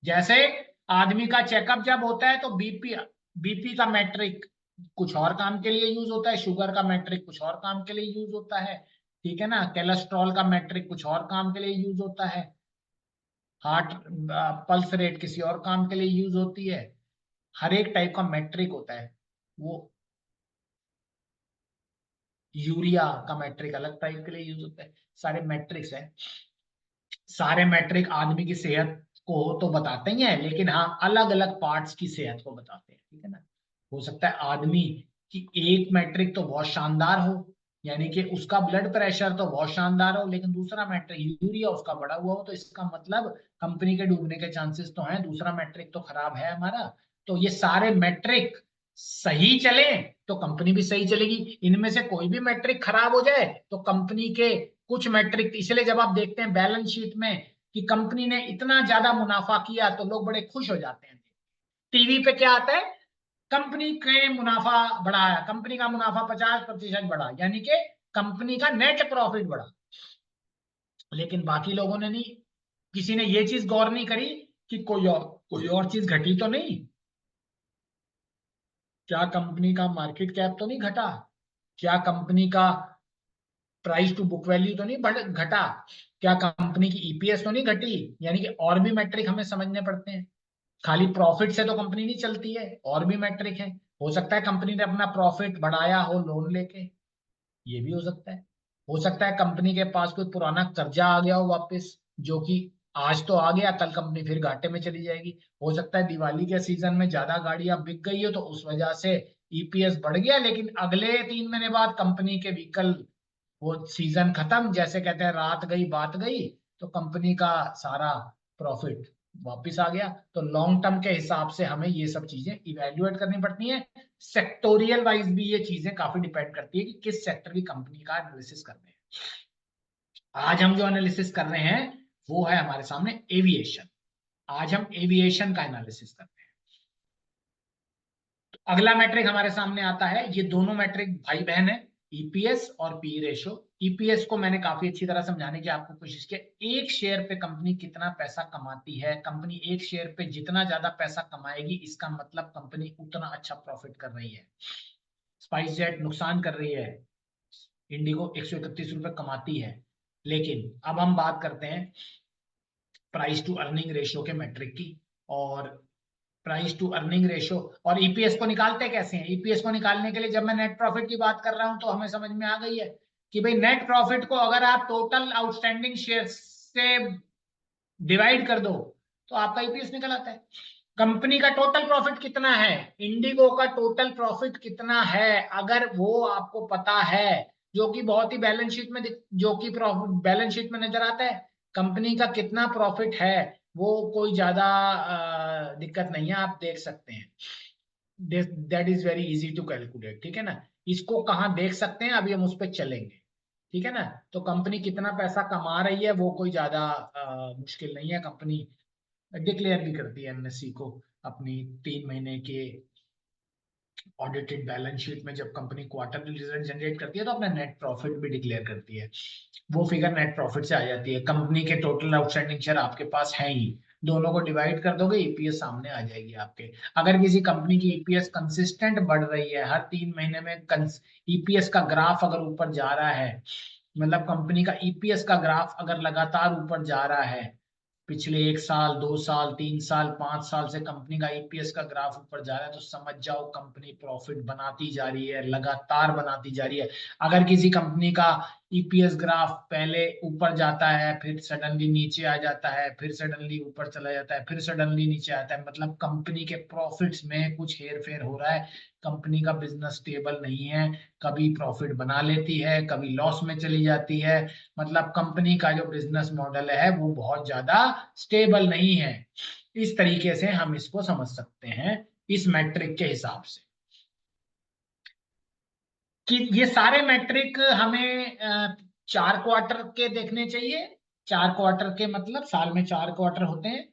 जैसे आदमी का चेकअप जब होता है तो बीपी का मैट्रिक कुछ और काम के लिए यूज होता है, शुगर का मैट्रिक कुछ और काम के लिए यूज होता है, ठीक है ना। कोलेस्ट्रॉल का मैट्रिक कुछ और काम के लिए यूज होता है, हार्ट पल्स रेट किसी और काम के लिए यूज होती है। हर एक टाइप का मैट्रिक होता है। वो यूरिया का मैट्रिक अलग टाइप के लिए यूज होता है। सारे मैट्रिक्स है, सारे मैट्रिक आदमी की सेहत को तो बताते ही हैं, लेकिन हाँ अलग अलग पार्ट्स की सेहत को बताते हैं, ठीक है ना। हो सकता है आदमी की एक मैट्रिक तो बहुत शानदार हो, यानी कि उसका ब्लड प्रेशर तो बहुत शानदार हो, लेकिन दूसरा मैट्रिक यूरिया उसका बढ़ा हुआ हो, तो इसका मतलब कंपनी के डूबने के चांसेस तो हैं, दूसरा मैट्रिक तो खराब है हमारा। तो ये सारे मैट्रिक सही चले तो कंपनी भी सही चलेगी, इनमें से कोई भी मैट्रिक खराब हो जाए तो कंपनी के कुछ मैट्रिक, इसलिए जब आप देखते हैं बैलेंस शीट में कि कंपनी ने इतना ज्यादा मुनाफा किया तो लोग बड़े खुश हो जाते हैं। टीवी पे क्या आता है? कंपनी के मुनाफा बढ़ाया, कंपनी का मुनाफा 50% बढ़ा, यानी कि कंपनी का नेट प्रॉफिट बढ़ा। लेकिन बाकी लोगों ने नहीं, किसी ने ये चीज गौर नहीं करी कि कोई और चीज घटी तो नहीं, क्या कंपनी का मार्केट कैप तो नहीं घटा, क्या कंपनी का प्राइस टू बुक वैल्यू तो नहीं घटा, क्या कंपनी की ईपीएस तो नहीं घटी। यानी कि और भी मैट्रिक हमें समझने पड़ते हैं, खाली प्रॉफिट से तो कंपनी नहीं चलती है, और भी मैट्रिक है। हो सकता है कंपनी ने अपना प्रॉफिट बढ़ाया हो लोन लेके, ये भी हो सकता है। हो सकता है कंपनी के पास कोई पुराना कर्जा आ गया हो वापस, जो कि आज तो आ गया, कल कंपनी फिर घाटे में चली जाएगी। हो सकता है दिवाली के सीजन में ज्यादा गाड़ियां बिक गई हो तो उस वजह से ईपीएस बढ़ गया, लेकिन अगले 3 महीने बाद कंपनी के व्हीकल, वो सीजन खत्म, जैसे कहते हैं रात गई बात गई, तो कंपनी का सारा प्रॉफिट वापस आ गया। तो लॉन्ग टर्म के हिसाब से हमें ये सब चीजें इवेल्युएट करनी पड़ती हैं। सेक्टोरियल वाइज भी ये चीजें काफी डिपेंड करती है कि किस सेक्टर की कंपनी का एनालिसिस कर रहे हैं। आज हम जो एनालिसिस कर रहे हैं वो है हमारे सामने एविएशन। आज हम एविएशन का एनालिसिस कर रहे हैं। तो अगला मैट्रिक हमारे सामने आता है, ये दोनों मैट्रिक भाई बहन है, ईपीएस और पी रेशो। ईपीएस को मैंने काफी अच्छी तरह समझाने की आपको कोशिश की। एक शेयर पे कंपनी कितना पैसा कमाती है, कंपनी एक शेयर पे जितना ज्यादा पैसा कमाएगी इसका मतलब कंपनी उतना अच्छा प्रॉफिट कर रही है। स्पाइस जेट नुकसान कर रही है, इंडिगो 131 रुपए कमाती है। लेकिन अब हम बात करते हैं प्राइस टू अर्निंग रेशियो के मेट्रिक की, और प्राइस टू अर्निंग रेशियो और ईपीएस को निकालते कैसे हैं। ईपीएस को निकालने के लिए जब मैं नेट प्रॉफिट की बात कर रहा हूं तो हमें समझ में आ गई है कि भाई नेट प्रॉफिट को अगर आप टोटल आउटस्टैंडिंग शेयर से डिवाइड कर दो तो आपका ईपीएस निकल आता है। कंपनी का टोटल प्रॉफिट कितना है, इंडिगो का टोटल प्रॉफिट कितना है, अगर वो आपको पता है, जो कि बहुत ही बैलेंस शीट में जो कि बैलेंस शीट में नजर आता है, कंपनी का कितना प्रॉफिट है, वो कोई ज्यादा दिक्कत नहीं है, आप देख सकते हैं। That is very easy to calculate, ठीक है ना। इसको कहाँ देख सकते हैं, अभी हम उस पर चलेंगे, ठीक है ना। तो कंपनी कितना पैसा कमा रही है वो कोई ज्यादा मुश्किल नहीं है। कंपनी डिक्लेयर भी करती है एनएससी को अपनी 3 महीने के ऑडिटेड बैलेंस शीट में। जब कंपनी क्वार्टरली रिजल्ट जनरेट करती है तो अपना नेट प्रॉफिट भी डिक्लेयर करती है, वो फिगर नेट प्रॉफिट से आ जाती है। कंपनी के टोटल आउटस्टैंडिंग शेयर आपके पास है ही, दोनों को डिवाइड कर दोगे ईपीएस सामने आ जाएगी आपके। अगर किसी कंपनी की ईपीएस कंसिस्टेंट बढ़ रही है, हर 3 महीने में ईपीएस का ग्राफ अगर ऊपर जा रहा है, मतलब कंपनी का ईपीएस का ग्राफ अगर लगातार ऊपर जा रहा है, पिछले 1 साल 2 साल 3 साल 5 साल से कंपनी का ईपीएस का ग्राफ ऊपर जा रहा है, तो समझ जाओ कंपनी प्रॉफिट बनाती जा रही है, लगातार बनाती जा रही है। अगर किसी कंपनी का ईपीएस ग्राफ पहले ऊपर जाता है, फिर सडनली नीचे आ जाता है, फिर सडनली ऊपर चला जाता है, फिर सडनली नीचे आता है, मतलब कंपनी के प्रॉफिट्स में कुछ हेर फेर हो रहा है, कंपनी का बिजनेस स्टेबल नहीं है। कभी प्रॉफिट बना लेती है, कभी लॉस में चली जाती है, मतलब कंपनी का जो बिजनेस मॉडल है वो बहुत ज्यादा स्टेबल नहीं है। इस तरीके से हम इसको समझ सकते हैं इस मैट्रिक के हिसाब से, कि ये सारे मैट्रिक हमें 4 क्वार्टर के देखने चाहिए। 4 क्वार्टर के मतलब साल में 4 क्वार्टर होते हैं,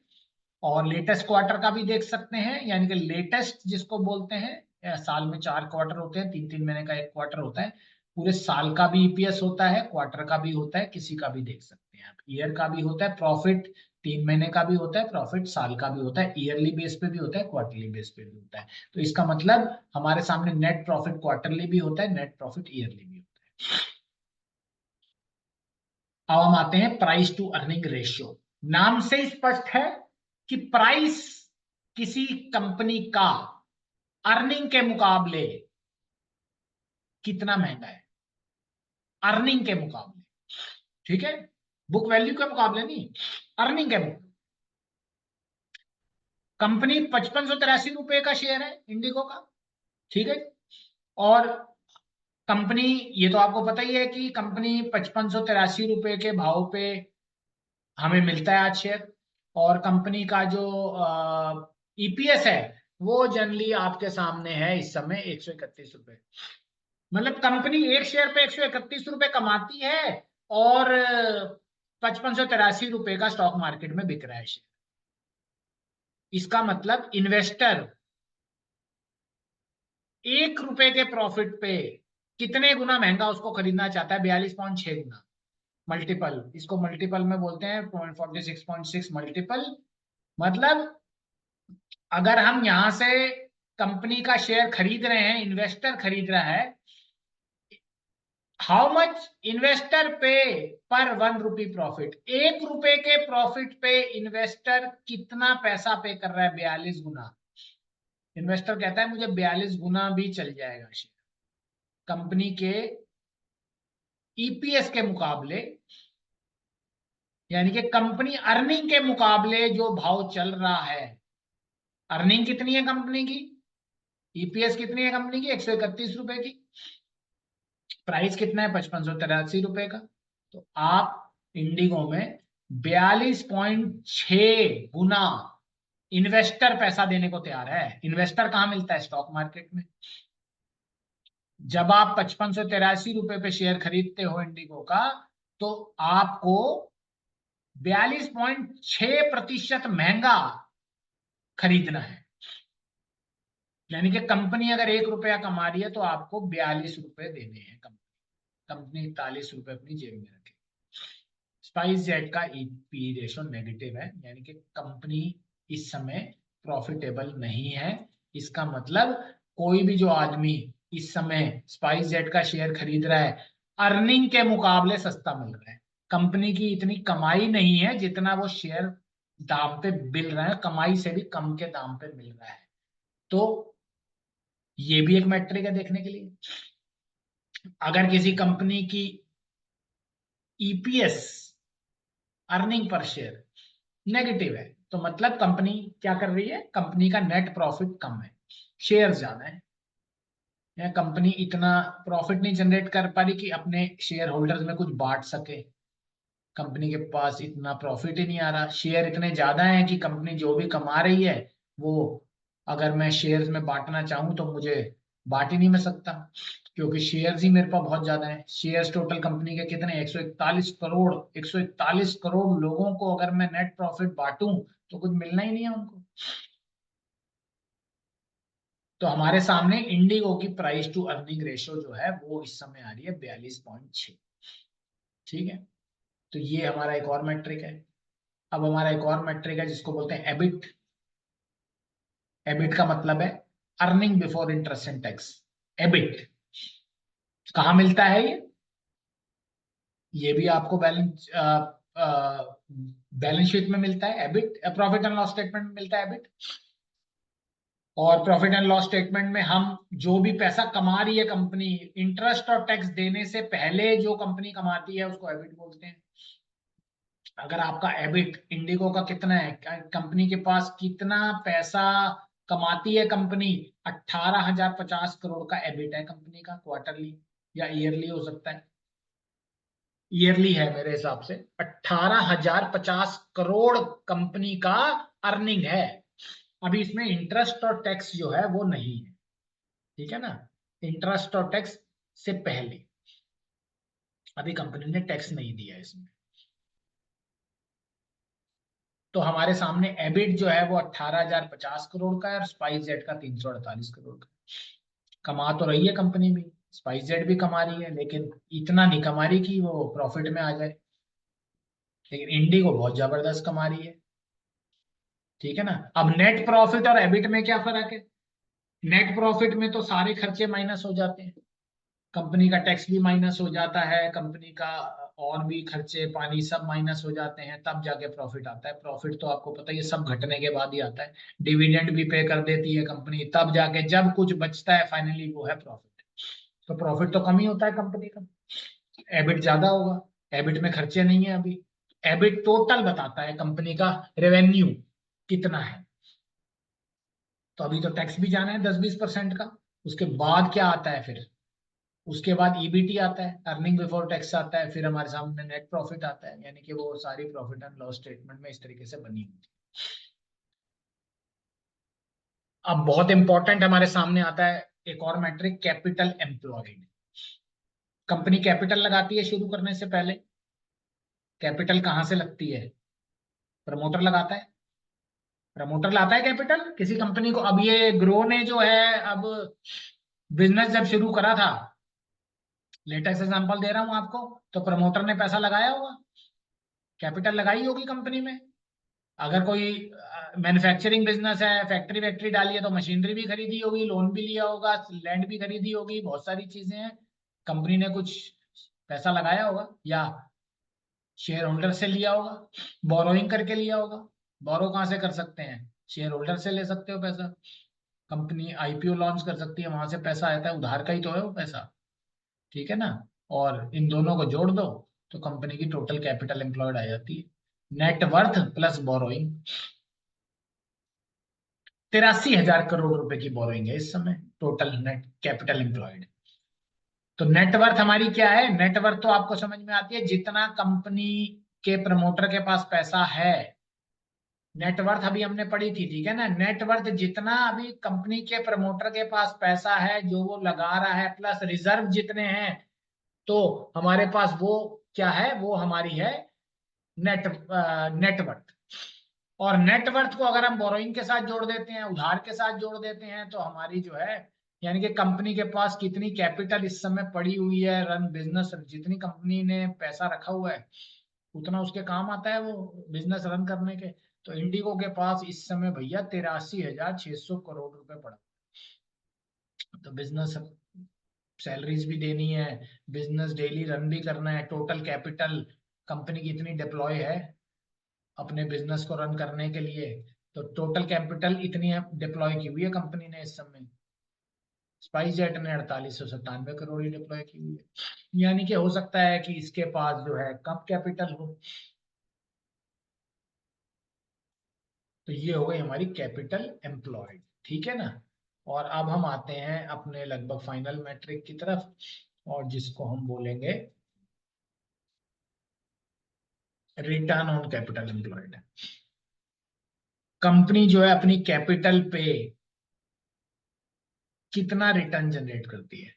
और लेटेस्ट क्वार्टर का भी देख सकते हैं, यानी कि लेटेस्ट जिसको बोलते हैं। साल में 4 क्वार्टर होते हैं, 3 3 महीने का एक क्वार्टर होता है। पूरे साल का भी ईपीएस होता है, क्वार्टर का भी होता है, किसी का भी देख सकते हैं आप। ईयर का भी होता है प्रॉफिट, 3 महीने का भी होता है प्रॉफिट, साल का भी होता है, ईयरली बेस पे भी होता है, क्वार्टरली बेस पे भी होता है। तो इसका मतलब हमारे सामने नेट प्रॉफिट क्वार्टरली भी होता है, नेट प्रॉफिट ईयरली भी होता है। अब हम आते हैं प्राइस टू अर्निंग रेशियो। नाम से ही स्पष्ट है कि प्राइस किसी कंपनी का अर्निंग के मुकाबले कितना महंगा है, अर्निंग के मुकाबले, ठीक है, बुक वैल्यू के मुकाबले नहीं, अर्निंग के मुकाबले। कंपनी 5583 रुपए का शेयर है इंडिगो का, ठीक है। और कंपनी, ये तो आपको पता ही है कि कंपनी 5583 रुपए के भाव पे हमें मिलता है आज शेयर। और कंपनी का जो ईपीएस है वो जनरली आपके सामने है इस समय 131 रुपए। मतलब कंपनी एक शेयर पे 131 रुपए कमाती है, और 5583 रुपए का स्टॉक मार्केट में बिक रहा है शेयर। इसका मतलब इन्वेस्टर 1 रुपए के प्रॉफिट पे कितने गुना महंगा उसको खरीदना चाहता है, 42.6 गुना। मल्टीपल, इसको मल्टीपल में बोलते हैं, 46.6 मल्टीपल। मतलब अगर हम यहां से कंपनी का शेयर खरीद रहे हैं, इन्वेस्टर खरीद रहा है, हाउ मच इन्वेस्टर पे पर 1 रुपी प्रॉफिट, 1 रुपए के प्रॉफिट पे इन्वेस्टर कितना पैसा पे कर रहा है, 42 गुना। इन्वेस्टर कहता है मुझे 42 गुना भी चल जाएगा शेयर। कंपनी के ईपीएस के मुकाबले, यानी कि कंपनी अर्निंग के मुकाबले जो भाव चल रहा है, अर्निंग कितनी है कंपनी की, ईपीएस कितनी है कंपनी की, 131 रुपए की, प्राइस कितना है 5583 रुपए का। तो आप इंडिगो में 42.6 गुना इन्वेस्टर पैसा देने को तैयार है। इन्वेस्टर कहां मिलता है, स्टॉक मार्केट में। जब आप 5583 रुपए पे शेयर खरीदते हो इंडिगो का, तो आपको 42.6% महंगा खरीदना है। यानी कि कंपनी अगर 1 रुपया कमा रही है तो आपको 42 रुपए देने हैं कंपनी। कंपनी 41 रुपए अपनी जेब में रखे। स्पाइसजेट का ईपी रेशो नेगेटिव है, यानी कि कंपनी इस समय प्रॉफिटेबल नहीं है। इसका मतलब कोई भी जो आदमी इस समय स्पाइसजेट का शेयर खरीद रहा है, अर्निंग के मुकाबले सस्ता मिल रहा है। कंपनी की इतनी कमाई नहीं है जितना वो शेयर दाम पे मिल रहा है, कमाई से भी कम के दाम पे मिल रहा है। तो ये भी एक मैट्रिक है देखने के लिए। अगर किसी कंपनी की EPS, earning per share, negative है, तो मतलब कंपनी क्या कर रही है, कंपनी का नेट प्रॉफिट कम है, शेयर ज्यादा है, या कंपनी इतना प्रॉफिट नहीं जनरेट कर पा रही कि अपने शेयर होल्डर्स में कुछ बांट सके। कंपनी के पास इतना प्रॉफिट ही नहीं आ रहा, शेयर इतने ज्यादा हैं कि कंपनी जो भी कमा रही है वो अगर मैं शेयर्स में बांटना चाहूं तो मुझे बांट ही नहीं मैं सकता, क्योंकि शेयर्स ही मेरे पास बहुत ज्यादा है। शेयर्स टोटल कंपनी के कितने, 141 करोड़। 141 करोड़ लोगों को अगर मैं नेट प्रॉफिट बांटूं तो कुछ मिलना ही नहीं है उनको। तो हमारे सामने इंडिगो की प्राइस टू अर्निंग रेशियो जो है वो इस समय आ रही है 42.6। ठीक है, तो ये हमारा एक और मैट्रिक है। अब हमारा एक और मैट्रिक है जिसको बोलते हैं एबिट। एबिट का मतलब है earning before interest and tax. EBIT कहाँ मिलता है ये भी आपको बैलेंस शीट में मिलता है। EBIT profit and loss statement में मिलता है एबिट। और प्रॉफिट एंड लॉस स्टेटमेंट में हम जो भी पैसा कमा रही है कंपनी, इंटरेस्ट और टैक्स देने से पहले जो कंपनी कमाती है उसको एबिट बोलते हैं। अगर आपका एबिट इंडिगो का कितना है, कंपनी के पास कितना पैसा कमाती है कंपनी, 18,050 करोड़ का एबिट है कंपनी का, क्वार्टरली या ईयरली हो सकता है। ईयरली है मेरे हिसाब से। 18,050 करोड़ कंपनी का अर्निंग है। अभी इसमें इंटरेस्ट और टैक्स जो है वो नहीं है, ठीक है ना, इंटरेस्ट और टैक्स से पहले अभी कंपनी ने टैक्स नहीं दिया इसमें। तो हमारे सामने एबिट जो है वो 18,050 करोड़ का है और स्पाइस जेट का 348 करोड़ का। कमा तो रही है कंपनी भी, स्पाइस जेट भी कमा रही है, लेकिन इतना नहीं कमा रही कि वो प्रॉफिट में आ जाए। लेकिन इंडिगो बहुत जबरदस्त कमा रही है। ठीक है ना। अब नेट प्रॉफिट और एबिट में क्या फर्क है? नेट प्रॉफिट में तो सारे खर्चे माइनस हो जाते हैं, कंपनी का टैक्स भी माइनस हो जाता है, कंपनी का और भी खर्चे पानी सब माइनस हो जाते हैं, तब जाके प्रॉफिट आता है। प्रॉफिट तो आपको पता है ये सब घटने के बाद ही आता है। डिविडेंड भी पे कर देती है कंपनी, तब जाके जब कुछ बचता है फाइनली वो है प्रॉफिट। तो प्रॉफिट तो कम ही होता है कंपनी का, एबिट ज्यादा होगा। एबिट में खर्चे नहीं है अभी। एबिट टोटल बताता है कंपनी का रेवेन्यू कितना है। तो अभी तो टैक्स भी जाना है 10-20% का। उसके बाद क्या आता है फिर? उसके बाद ईबीटी आता है, अर्निंग बिफोर टैक्स आता है, फिर हमारे सामने नेट प्रॉफिट आता है, यानी कि वो सारी प्रॉफिट एंड लॉस स्टेटमेंट में इस तरीके से बनी होती है। अब बहुत इंपॉर्टेंट हमारे सामने आता है एक और metric, capital employed. Company capital लगाती है शुरू करने से पहले। कैपिटल कहाँ से लगती है? प्रमोटर लगाता है। प्रमोटर लाता है कैपिटल किसी कंपनी को। अब ये ग्रो ने जो है, अब बिजनेस जब शुरू करा था, लेटेस्ट एग्जांपल दे रहा हूं आपको, तो प्रमोटर ने पैसा लगाया होगा, कैपिटल लगाई होगी कंपनी में। अगर कोई मैन्युफैक्चरिंग बिजनेस है, फैक्ट्री वैक्ट्री डाली है, तो मशीनरी भी खरीदी होगी, लोन भी लिया होगा, लैंड भी खरीदी होगी, बहुत सारी चीजें हैं, कंपनी ने कुछ पैसा लगाया होगा, या शेयर होल्डर से लिया होगा, बोरोइंग करके लिया होगा। बोरो कहाँ से कर सकते हैं? शेयर होल्डर से ले सकते हो पैसा। कंपनी आईपीओ लॉन्च कर सकती है, वहां से पैसा आता है, उधार का ही तो है वो पैसा। ठीक है ना। और इन दोनों को जोड़ दो तो कंपनी की टोटल कैपिटल एम्प्लॉयड आ जाती है, नेटवर्थ प्लस बोरोइंग। 83,000 करोड़ रुपए की बोरोइंग है इस समय, टोटल नेट कैपिटल एम्प्लॉयड। तो नेटवर्थ हमारी क्या है? नेटवर्थ तो आपको समझ में आती है, जितना कंपनी के प्रमोटर के पास पैसा है। नेटवर्थ अभी हमने पढ़ी थी, ठीक है ना। नेटवर्थ जितना अभी कंपनी के प्रमोटर के पास पैसा है जो वो लगा रहा है, प्लस रिजर्व जितने हैं, तो हमारे पास वो क्या है? वो हमारी है नेट नेटवर्थ। और नेटवर्थ को अगर हम बोरोइंग के साथ जोड़ देते हैं, उधार के साथ जोड़ देते हैं, तो हमारी जो है यानी कि कंपनी के पास कितनी कैपिटल इस समय पड़ी हुई है रन बिजनेस, जितनी कंपनी ने पैसा रखा हुआ है उतना उसके काम आता है वो बिजनेस रन करने के। तो इंडिगो के पास इस समय भैया 83,600 करोड़ रुपए पड़ा। तो बिजनेस सैलरीज भी देनी है, बिजनेस डेली रन भी करना है, टोटल कैपिटल कंपनी की इतनी डिप्लॉय है अपने बिजनेस को रन करने के लिए। तो टोटल कैपिटल इतनी डिप्लॉय की हुई है कंपनी ने इस समय। स्पाइस जेट ने 4897 करोड़ ही डिप्लॉय की हुई है। यानी कि हो सकता है कि इसके पास जो है कम कैपिटल हो। तो ये हो गई हमारी कैपिटल एम्प्लॉयड, ठीक है ना। और अब हम आते हैं अपने लगभग फाइनल मैट्रिक की तरफ, और जिसको हम बोलेंगे return on capital employed. Company जो है अपनी कैपिटल पे कितना रिटर्न जनरेट करती है।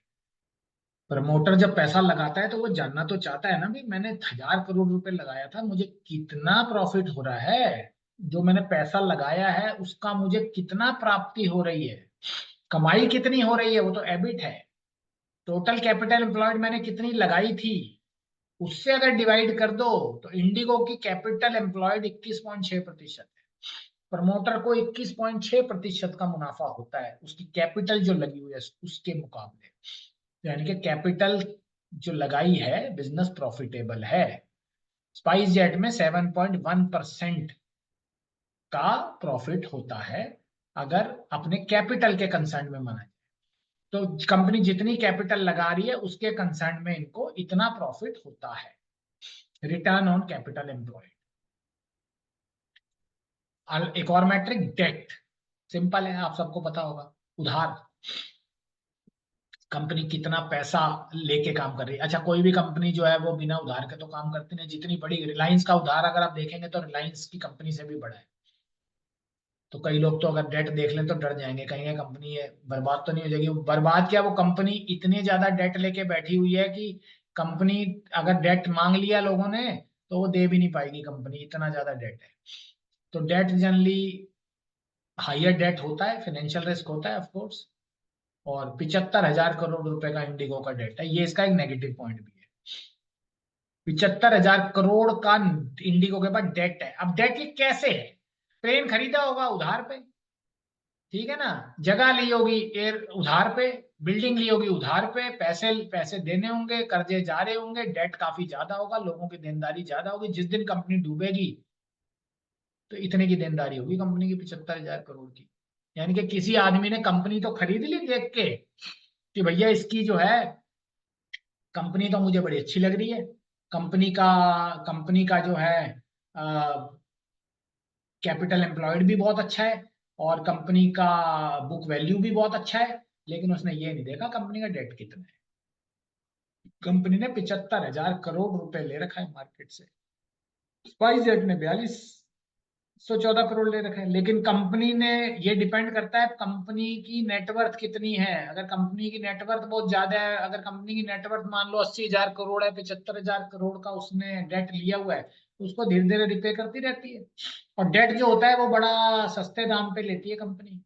प्रमोटर जब पैसा लगाता है तो वो जानना तो चाहता है ना, भी मैंने 1,000 करोड़ रुपए लगाया था, मुझे कितना प्रॉफिट हो रहा है, जो मैंने पैसा लगाया है उसका मुझे कितना प्राप्ति हो रही है, कमाई कितनी हो रही है, वो तो एबिट है। टोटल कैपिटल एम्प्लॉयड मैंने कितनी लगाई थी उससे अगर डिवाइड कर दो तो इंडिगो की कैपिटल एम्प्लॉयड 21.6% है। प्रमोटर को 21.6% का मुनाफा होता है उसकी कैपिटल जो लगी हुई है उसके मुकाबले। यानी कि कैपिटल जो लगाई है बिजनेस प्रॉफिटेबल है। स्पाइस जेट में 7.1% का प्रॉफिट होता है अगर अपने कैपिटल के कंसर्न में माना जाए। तो कंपनी जितनी कैपिटल लगा रही है उसके कंसर्न में इनको इतना प्रॉफिट होता है। Return on capital employed. एक और मैट्रिक डेट, सिंपल है, आप सबको पता होगा, उधार। कंपनी कितना पैसा लेके काम कर रही है। अच्छा, कोई भी कंपनी जो है वो बिना उधार के तो काम करती नहीं। जितनी बड़ी रिलायंस का उधार अगर आप देखेंगे तो रिलायंस की कंपनी से भी बड़ा है। तो कई लोग तो अगर डेट देख लें तो डर जाएंगे, कहेंगे कंपनी है बर्बाद तो नहीं हो जाएगी। बर्बाद क्या, वो कंपनी इतने ज्यादा डेट लेके बैठी हुई है कि कंपनी अगर डेट मांग लिया लोगों ने तो वो दे भी नहीं पाएगी कंपनी, इतना ज्यादा डेट है। तो डेट जनरली हाइयर डेट होता है, फाइनेंशियल रिस्क होता है ऑफकोर्स। और 75,000 करोड़ रुपए का इंडिगो का डेट है, ये इसका एक नेगेटिव पॉइंट भी है। 75,000 करोड़ का इंडिगो के पास डेट है। अब डेट ये कैसे है, प्लेन खरीदा होगा उधार पे, ठीक है ना, जगह ली होगी एयर उधार पे, बिल्डिंग ली होगी उधार पे, पैसे पैसे देने होंगे, कर्जे जा रहे होंगे, डेट काफी ज्यादा होगा, लोगों की देनदारी ज्यादा होगी। जिस दिन कंपनी डूबेगी तो इतने की देनदारी होगी कंपनी की, 75,000 करोड़ की। यानी कि किसी आदमी ने कंपनी तो खरीद ली देख के कि भैया इसकी जो है कंपनी तो मुझे बड़ी अच्छी लग रही है, कंपनी का जो है कैपिटल एम्प्लॉयड भी बहुत अच्छा है और कंपनी का बुक वैल्यू भी बहुत अच्छा है। लेकिन उसने ये नहीं देखा कंपनी का डेट कितना है। कंपनी ने 75,000 करोड़ रुपए ले रखा है मार्केट से, स्पाइस जेट ने 4214 करोड़ ले रखे हैं। लेकिन कंपनी ने, ये डिपेंड करता है कंपनी की नेटवर्थ कितनी है। अगर कंपनी की नेटवर्थ बहुत ज्यादा है, अगर कंपनी की नेटवर्थ मान लो 80,000 करोड़ है, 75,000 करोड़ का उसने डेट लिया हुआ है, तो उसको धीरे धीरे रिपे करती रहती है। और डेट जो होता है वो बड़ा सस्ते दाम पे लेती है कंपनी।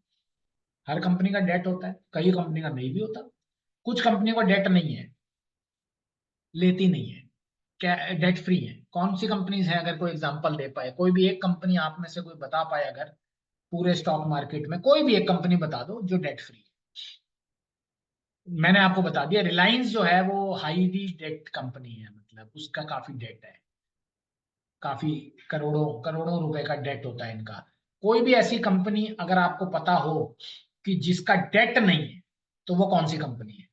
हर कंपनी का डेट होता है, कई कंपनी का नहीं भी होता। कुछ कंपनी का डेट नहीं है, लेती नहीं है, क्या डेट फ्री है। कौन सी कंपनीज हैं, अगर कोई एग्जांपल दे पाए, कोई भी एक कंपनी आप में से कोई बता पाए, अगर पूरे स्टॉक मार्केट में कोई भी एक कंपनी बता दो जो डेट फ्री है। मैंने आपको बता दिया, रिलायंस जो है वो हाईली डेट कंपनी है, मतलब उसका काफी डेट है, काफी करोड़ों करोड़ों रुपए का डेट होता है इनका। कोई भी ऐसी कंपनी अगर आपको पता हो कि जिसका डेट नहीं है तो वो कौन सी कंपनी है,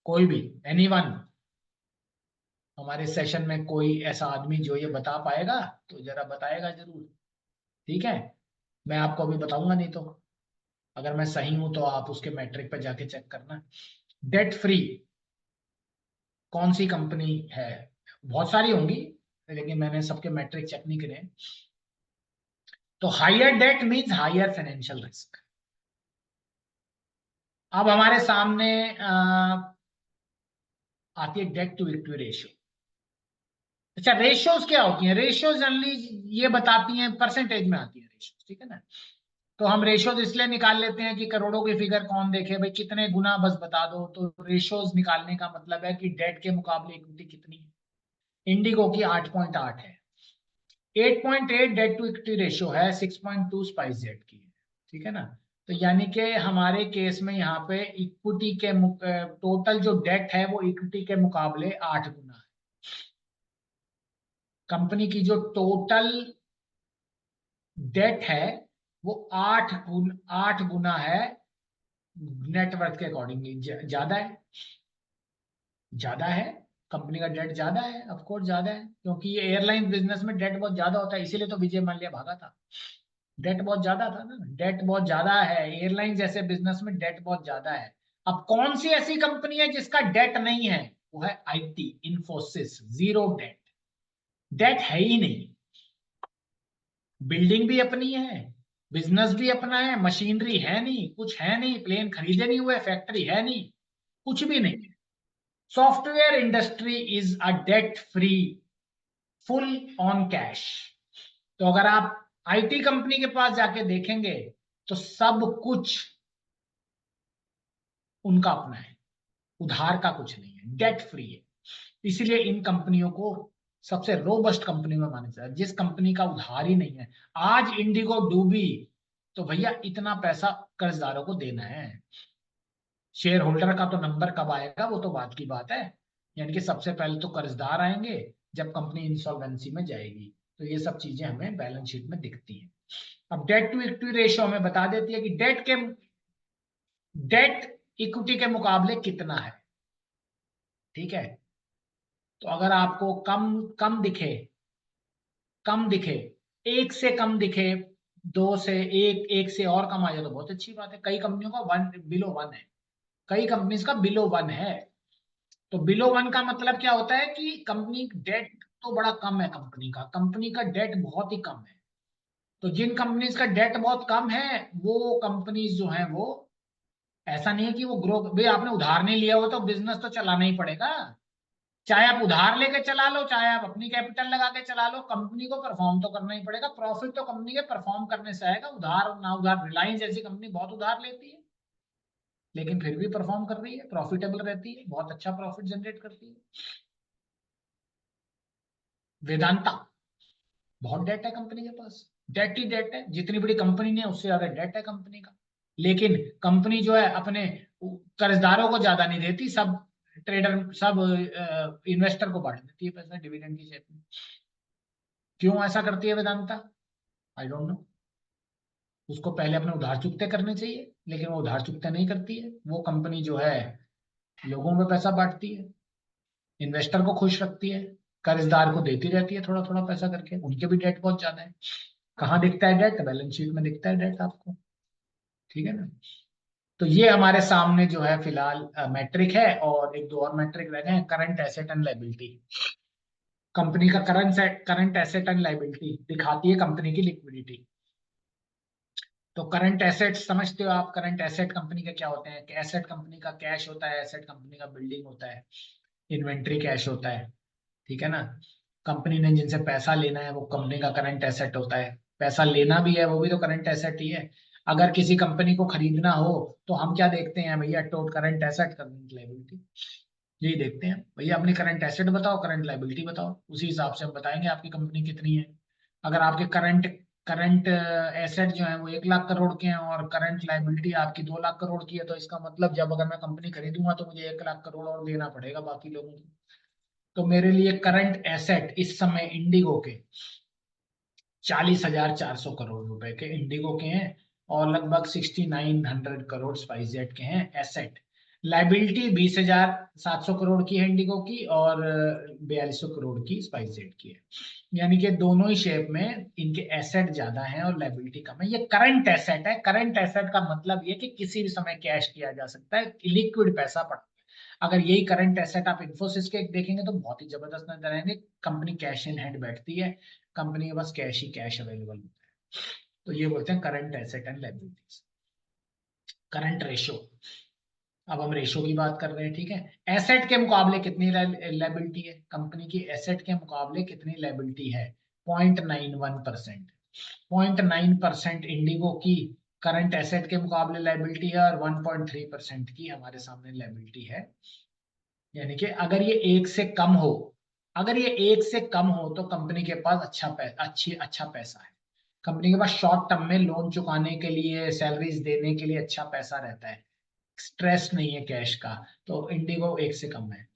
कोई भी, एनीवन। हमारे सेशन में कोई ऐसा आदमी जो ये बता पाएगा तो जरा बताएगा जरूर, ठीक है। मैं आपको अभी बताऊंगा, नहीं तो अगर मैं सही हूं तो आप उसके मैट्रिक पे जाके चेक करना। डेट फ्री कौन सी कंपनी है, बहुत सारी होंगी लेकिन मैंने सबके मैट्रिक चेक नहीं करे। तो higher debt means higher financial risk. अब हमारे सामने आती है डेट टू इक्विटी रेशियो। अच्छा, रेशियोज क्या होती हैं, रेशियोज जनरली ये बताती हैं, परसेंटेज में आती है रेशियोज, ठीक है ना। तो हम रेशोज इसलिए निकाल लेते हैं कि करोड़ों की फिगर कौन देखे भाई, कितने गुना बस बता दो। तो रेशोज निकालने का मतलब है कि डेट के मुकाबले इक्विटी कितनी है। इंडिगो की 8.8 है, 8.8 डेट टू इक्विटी रेशियो है, 6.2 स्पाइस जेट की है, ठीक है ना। तो यानी कि हमारे केस में यहाँ पे इक्विटी के टोटल जो डेट है वो इक्विटी के मुकाबले 8 गुना है। कंपनी की जो टोटल डेट है वो 8 गुना है नेटवर्थ के अकॉर्डिंगली। ज्यादा है, ज्यादा है, कंपनी का डेट ज्यादा है, ऑफ कोर्स ज्यादा है, क्योंकि ये एयरलाइन बिजनेस में डेट बहुत ज्यादा होता है, इसीलिए तो विजय माल्या भागा था। डेट बहुत ज्यादा था ना, डेट बहुत ज्यादा है एयरलाइन जैसे बिजनेस में, डेट बहुत ज्यादा है। अब कौन सी ऐसी कंपनी है जिसका डेट नहीं है? वो है IT, Infosys, zero debt. Debt है ही नहीं, बिल्डिंग भी अपनी है, बिजनेस भी अपना है, मशीनरी है नहीं, कुछ है नहीं, प्लेन खरीदे नहीं हुए, फैक्ट्री है नहीं, कुछ भी नहीं है। Software industry is a debt free, full on cash. तो अगर आप आईटी कंपनी के पास जाके देखेंगे तो सब कुछ उनका अपना है, उधार का कुछ नहीं है, डेट फ्री है। इसीलिए इन कंपनियों को सबसे रोबस्ट कंपनी में माना जाता है, जिस कंपनी का उधार ही नहीं है। आज इंडिगो डूबी तो भैया इतना पैसा कर्जदारों को देना है, शेयर होल्डर का तो नंबर कब आएगा वो तो बात की बात है। यानी कि सबसे पहले तो कर्जदार आएंगे जब कंपनी इंसॉल्वेंसी में जाएगी। तो ये सब चीजें हमें बैलेंस शीट में दिखती है। अब डेट टू इक्विटी रेशियो हमें बता देती है कि डेट इक्विटी के मुकाबले कितना है, ठीक है। तो अगर आपको कम कम दिखे, कम दिखे, एक से कम दिखे, दो से एक, एक से और कम आ जाए तो बहुत अच्छी बात है। कई कंपनियों का वन, बिलो वन है, कई कंपनीज का बिलो वन है। तो बिलो वन का मतलब क्या होता है कि कंपनी डेट तो बड़ा कम है, कंपनी का डेट बहुत ही कम है। तो जिन कंपनीज का डेट बहुत कम है वो कंपनीज जो है वो, ऐसा नहीं है कि वो ग्रो, भाई आपने उधार नहीं लिया हो तो बिजनेस तो चलाना ही पड़ेगा। चाहे आप उधार लेके चला लो, चाहे आप अपनी कैपिटल लगा के चला लो, कंपनी को परफॉर्म तो करना ही पड़ेगा। प्रॉफिट तो कंपनी के परफॉर्म करने से आएगा, उधार ना उधार। रिलायंस जैसी कंपनी बहुत उधार लेती है लेकिन फिर भी परफॉर्म कर रही है, प्रॉफिटेबल रहती है, बहुत अच्छा प्रॉफिट जनरेट करती है। वेदांता, बहुत डेट है कंपनी के पास, डेट ही डेट है, जितनी बड़ी कंपनी ने उससे ज्यादा डेट है कंपनी का। लेकिन कंपनी जो है अपने कर्जदारों को ज्यादा नहीं देती, सब ट्रेडर, सब इन्वेस्टर को बांट देती है पैसा डिविडेंड की शेप में। क्यों ऐसा करती है वेदांता? I don't know. उसको पहले अपने उधार चुकते करने चाहिए, लेकिन वो उधार चुकते नहीं करती है। वो कंपनी जो है लोगों में पैसा बांटती है, इन्वेस्टर को खुश रखती है, कर्जदार को देती रहती है थोड़ा थोड़ा पैसा करके। उनके भी डेट बहुत ज्यादा है। कहाँ दिखता है डेट? बैलेंस शीट में दिखता है डेट आपको, ठीक है ना। तो ये हमारे सामने जो है फिलहाल मैट्रिक है, और एक दो और मैट्रिक रह गए हैं, current asset and liability. Company का करंट एसेट एंड लाइबिलिटी दिखाती है कंपनी की लिक्विडिटी। तो करंट एसेट समझते हो आप? करंट एसेट कंपनी के क्या होते हैं? एसेट कंपनी का कैश होता है, एसेट कंपनी का बिल्डिंग होता है, इन्वेंट्री कैश होता है, ठीक है ना। कंपनी ने जिनसे पैसा लेना है वो कंपनी का करंट एसेट होता है, पैसा लेना भी है वो भी तो करंट एसेट ही है। अगर किसी कंपनी को खरीदना हो तो हम क्या देखते हैं भैया? Total current asset, current liability, यही देखते हैं भैया। अपनी करंट एसेट बताओ, करंट लायबिलिटी बताओ, उसी हिसाब से हम बताएंगे आपकी कंपनी कितनी है। अगर आपके करंट करंट एसेट जो है वो 1 लाख करोड़ के हैं और करंट लायबिलिटी आपकी 2 लाख करोड़ की है, तो इसका मतलब जब अगर मैं कंपनी खरीदूंगा तो मुझे 1 लाख करोड़ और देना पड़ेगा बाकी लोगों को। तो मेरे लिए करंट एसेट इस समय इंडिगो के 40,400 करोड़ रुपए के इंडिगो के हैं, और लगभग 6,900 करोड़ स्पाइसजेट के हैं एसेट। लाइबिलिटी 20,700 करोड़ की है इंडिगो की, और 4,200 करोड़ की स्पाइसजेट की है। यानी कि दोनों ही शेप में इनके एसेट ज्यादा हैं और लाइबिलिटी कम है। ये करंट एसेट है। करंट एसेट का मतलब ये कि किसी भी समय कैश किया जा सकता है, लिक्विड पैसा पड़ा। अगर यही करंट एसेट आप इन्फोसिस के देखेंगे तो बहुत ही जबरदस्त नजर आएंगे। कंपनी कैश इन हैंड बैठती है, कंपनी के पास कैश ही कैश अवेलेबल होता है। तो ये बोलते हैं current asset and liabilities. Current ratio, अब हम रेशो की बात कर रहे हैं, ठीक है। एसेट के मुकाबले कितनी लायबिलिटी है कंपनी की? एसेट के मुकाबले कितनी लायबिलिटी है? 0.91%। 0.9% इंडिगो की करंट एसेट के मुकाबले लायबिलिटी है और 1.3% की हमारे सामने लायबिलिटी है। यानी कि अगर ये 1 से कम हो, अगर ये 1 से कम हो तो कंपनी के पास अच्छा पैसा है। कंपनी के पास शॉर्ट टर्म में लोन चुकाने के लिए, सैलरीज देने के लिए अच्छा पैसा रहता है, स्ट्रेस नहीं है कैश का। तो इंडिगो 1 से कम है,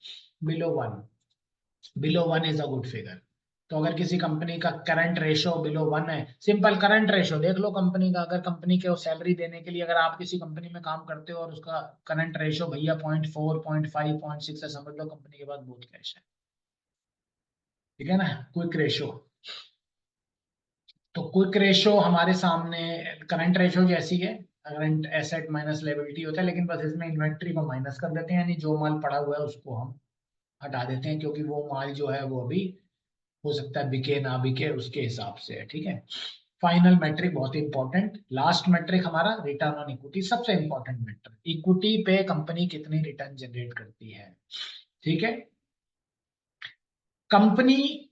below one is a good figure. तो अगर किसी कंपनी का करंट रेशो बिलो 1 है, सिंपल करंट रेशो देख लो कंपनी का, अगर कंपनी के सैलरी देने के लिए अगर आप किसी कंपनी में काम करते हो और उसका करंट रेशो भैया 0.4, 0.5, 0.6 है, समझ लो कंपनी के पास बहुत कैश है। ठीक है ना, क्विक रेशो। तो क्विक रेशो हमारे सामने करंट रेशो जैसी है, करंट एसेट माइनस लायबिलिटी होता है, लेकिन बस इसमें इन्वेंट्री को माइनस कर देते हैं, यानी जो माल पड़ा हुआ है उसको हम हटा देते हैं, क्योंकि वो माल जो है वो अभी हो सकता है बिके ना बिके, उसके हिसाब से है। ठीक है। फाइनल मैट्रिक बहुत इंपॉर्टेंट, लास्ट मैट्रिक हमारा रिटर्न ऑन इक्विटी, सबसे इंपॉर्टेंट मैट्रिक, इक्विटी पे कंपनी कितनी रिटर्न जनरेट करती है। ठीक है। कंपनी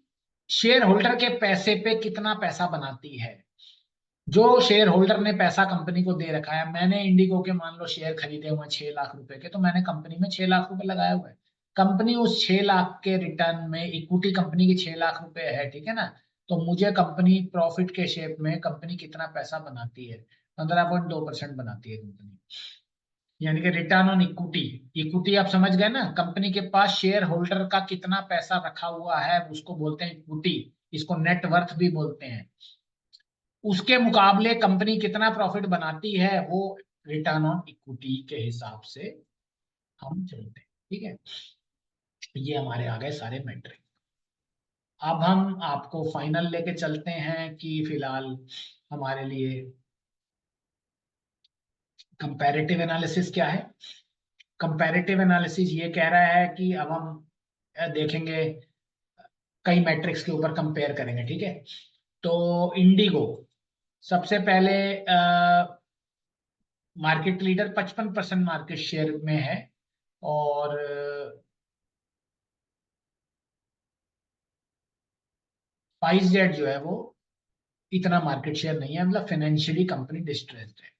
शेयर होल्डर के पैसे पे कितना पैसा बनाती है। जो शेयर होल्डर ने पैसा कंपनी को दे रखा है, मैंने इंडिगो के मान लो शेयर खरीदे हुए 6 लाख रुपए के, तो मैंने कंपनी में 6 लाख रुपए लगाए हुए हैं। कंपनी उस 6 लाख के रिटर्न में, इक्विटी कंपनी की 6 लाख रुपए है, ठीक है ना, तो मुझे कंपनी प्रॉफिट के शेप में कंपनी कितना पैसा बनाती है, 15.2% बनाती है कंपनी। यानी कि रिटर्न ऑन इक्विटी, इक्विटी आप समझ गए ना, कंपनी के पास शेयर होल्डर का कितना पैसा रखा हुआ है उसको बोलते हैं इक्विटी, इसको नेट वर्थ भी बोलते हैं। उसके मुकाबले कंपनी कितना प्रॉफिट बनाती है, वो रिटर्न ऑन इक्विटी के हिसाब से हम चलते हैं। ठीक है। ये हमारे आ गए सारे मैट्रिक। अब हम आपको फाइनल लेके चलते हैं कि फिलहाल हमारे लिए कंपैरेटिव एनालिसिस क्या है। कंपैरेटिव एनालिसिस ये कह रहा है कि अब हम देखेंगे, कई मैट्रिक्स के ऊपर कंपेयर करेंगे। ठीक है। तो इंडिगो सबसे पहले मार्केट लीडर, 55% मार्केट शेयर में है, और स्पाइस जेट जो है वो इतना मार्केट शेयर नहीं है, मतलब फाइनेंशियली कंपनी डिस्ट्रेस्ड है।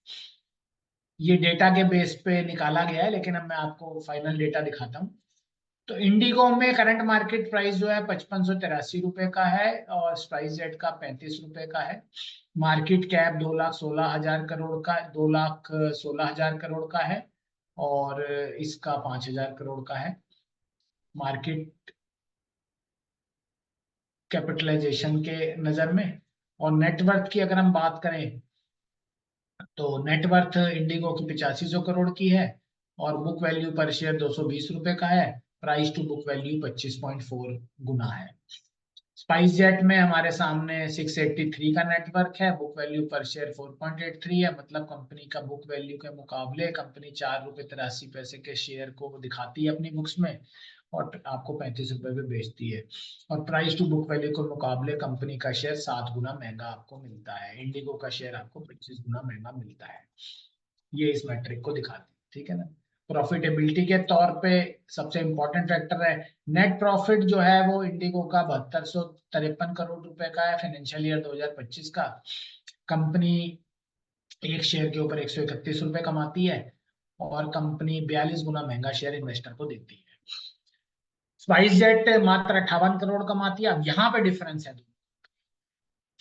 ये डेटा के बेस पे निकाला गया है, लेकिन अब मैं आपको फाइनल डेटा दिखाता हूँ। तो इंडिगो में करंट मार्केट प्राइस जो है 5583 रुपए का है, और स्पाइस जेट का 35 रुपए का है। मार्केट कैप 2,16,000 करोड़ का, 2,16,000 करोड़ का है, और इसका 5,000 करोड़ का है। मार्केट कैपिटलाइजेशन के नजर में, और नेटवर्थ की अगर हम बात करें, तो नेटवर्थ इंडिगो की 8500 करोड़ की है, और बुक वैल्यू पर शेयर 220 रुपए का है। प्राइस टू बुक वैल्यू 25.4 गुना है। स्पाइस जेट में हमारे सामने 683 का नेटवर्क है, बुक वैल्यू पर शेयर 4.83 है, मतलब कंपनी का बुक वैल्यू के मुकाबले कंपनी 4 रुपए 83 पैसे के शेयर को दिखाती है अपनी बुक्स में, और आपको 35 रुपए पे बेचती है। और प्राइस टू बुक वैल्यू के मुकाबले कंपनी का शेयर 7 गुना महंगा आपको मिलता है, इंडिगो का शेयर आपको 25 गुना महंगा मिलता है। ये इस मैट्रिक को दिखाती है। ठीक है ना। प्रॉफिटेबिलिटी के तौर पे सबसे इंपॉर्टेंट फैक्टर है नेट प्रॉफिट, जो है वो इंडिगो का 7253 करोड़ रुपए का है फाइनेंशियल ईयर 2025 का। कंपनी एक शेयर के ऊपर 131 रुपए कमाती है, और कंपनी 42 गुना महंगा शेयर इन्वेस्टर को देती है। स्पाइस जेट मात्र 58 करोड़ कमाती है। अब यहाँ पे डिफरेंस है,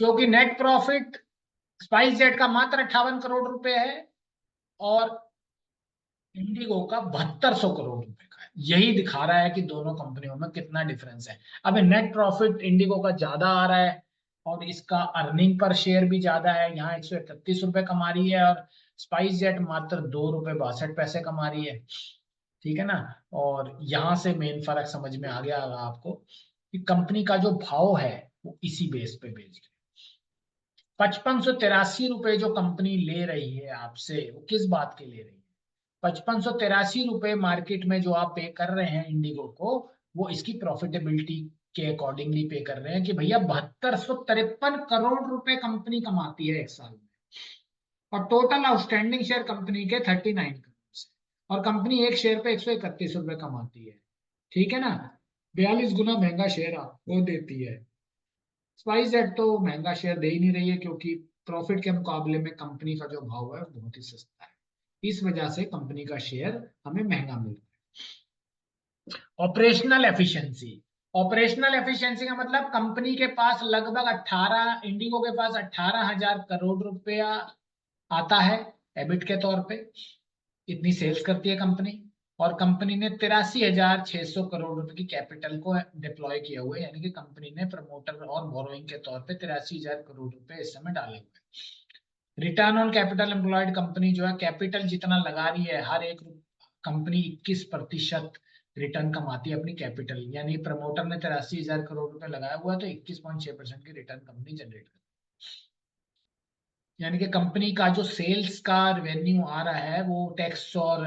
क्योंकि नेट प्रॉफिट स्पाइस जेट का मात्र 58 करोड़ रुपए है, और इंडिगो का 7200 करोड़ रुपए का है। यही दिखा रहा है कि दोनों कंपनियों में कितना डिफरेंस है। अब नेट प्रॉफिट इंडिगो का ज्यादा आ रहा है, और इसका अर्निंग पर शेयर भी ज्यादा है, यहाँ 131 रुपए कमा रही है, और स्पाइस जेट मात्र 2 रुपए 62 पैसे कमा रही है। ठीक है ना। और यहाँ से मेन फर्क समझ में आ गया होगा आपको कि कंपनी का जो भाव है वो इसी बेस पे बेच रही है। 5583 रुपए जो कंपनी ले रही है आपसे, वो किस बात के ले रही है। 5583 रुपए मार्केट में जो आप पे कर रहे हैं इंडिगो को, वो इसकी प्रॉफिटेबिलिटी के अकॉर्डिंगली पे कर रहे हैं, कि भैया 7253 करोड़ रुपए कंपनी कमाती है एक साल में, और टोटल आउटस्टैंडिंग शेयर कंपनी के 39 करोड़ से, और कंपनी एक शेयर पे 131 रुपए कमाती है। ठीक है ना। 42 गुना महंगा शेयर आपको देती है। स्पाइस जेट तो महंगा शेयर दे ही नहीं रही है, क्योंकि प्रॉफिट के मुकाबले में कंपनी का जो भाव है बहुत ही सस्ता है। इस वजह से कंपनी का शेयर हमें महंगा मिल रहा है। ऑपरेशनल एफिशिएंसी, ऑपरेशनल एफिशिएंसी का मतलब कंपनी के पास लगभग 18, इंडिगो के पास 18,000 करोड़ रुपया आता है एबिट के तौर पे, इतनी सेल्स करती है कंपनी। और कंपनी ने 83,600 करोड़ रुपए की कैपिटल को डिप्लॉय किया हुआ है, यानी कि कंपनी ने प्रमोटर और बोरोइंग के तौर पे 83,000 करोड़ रुपए इस समय डाले हुए हैं। Return on capital employed, company जो है कैपिटल जितना लगा रही है, हर एक कंपनी 21% रिटर्न कमाती है अपनी कैपिटल, यानी प्रमोटर ने 83,000 करोड़ रुपए लगाया हुआ है तो 21.6% की रिटर्न कंपनी जनरेट करती है। यानी कि कंपनी का जो सेल्स का रेवेन्यू आ रहा है वो टैक्स और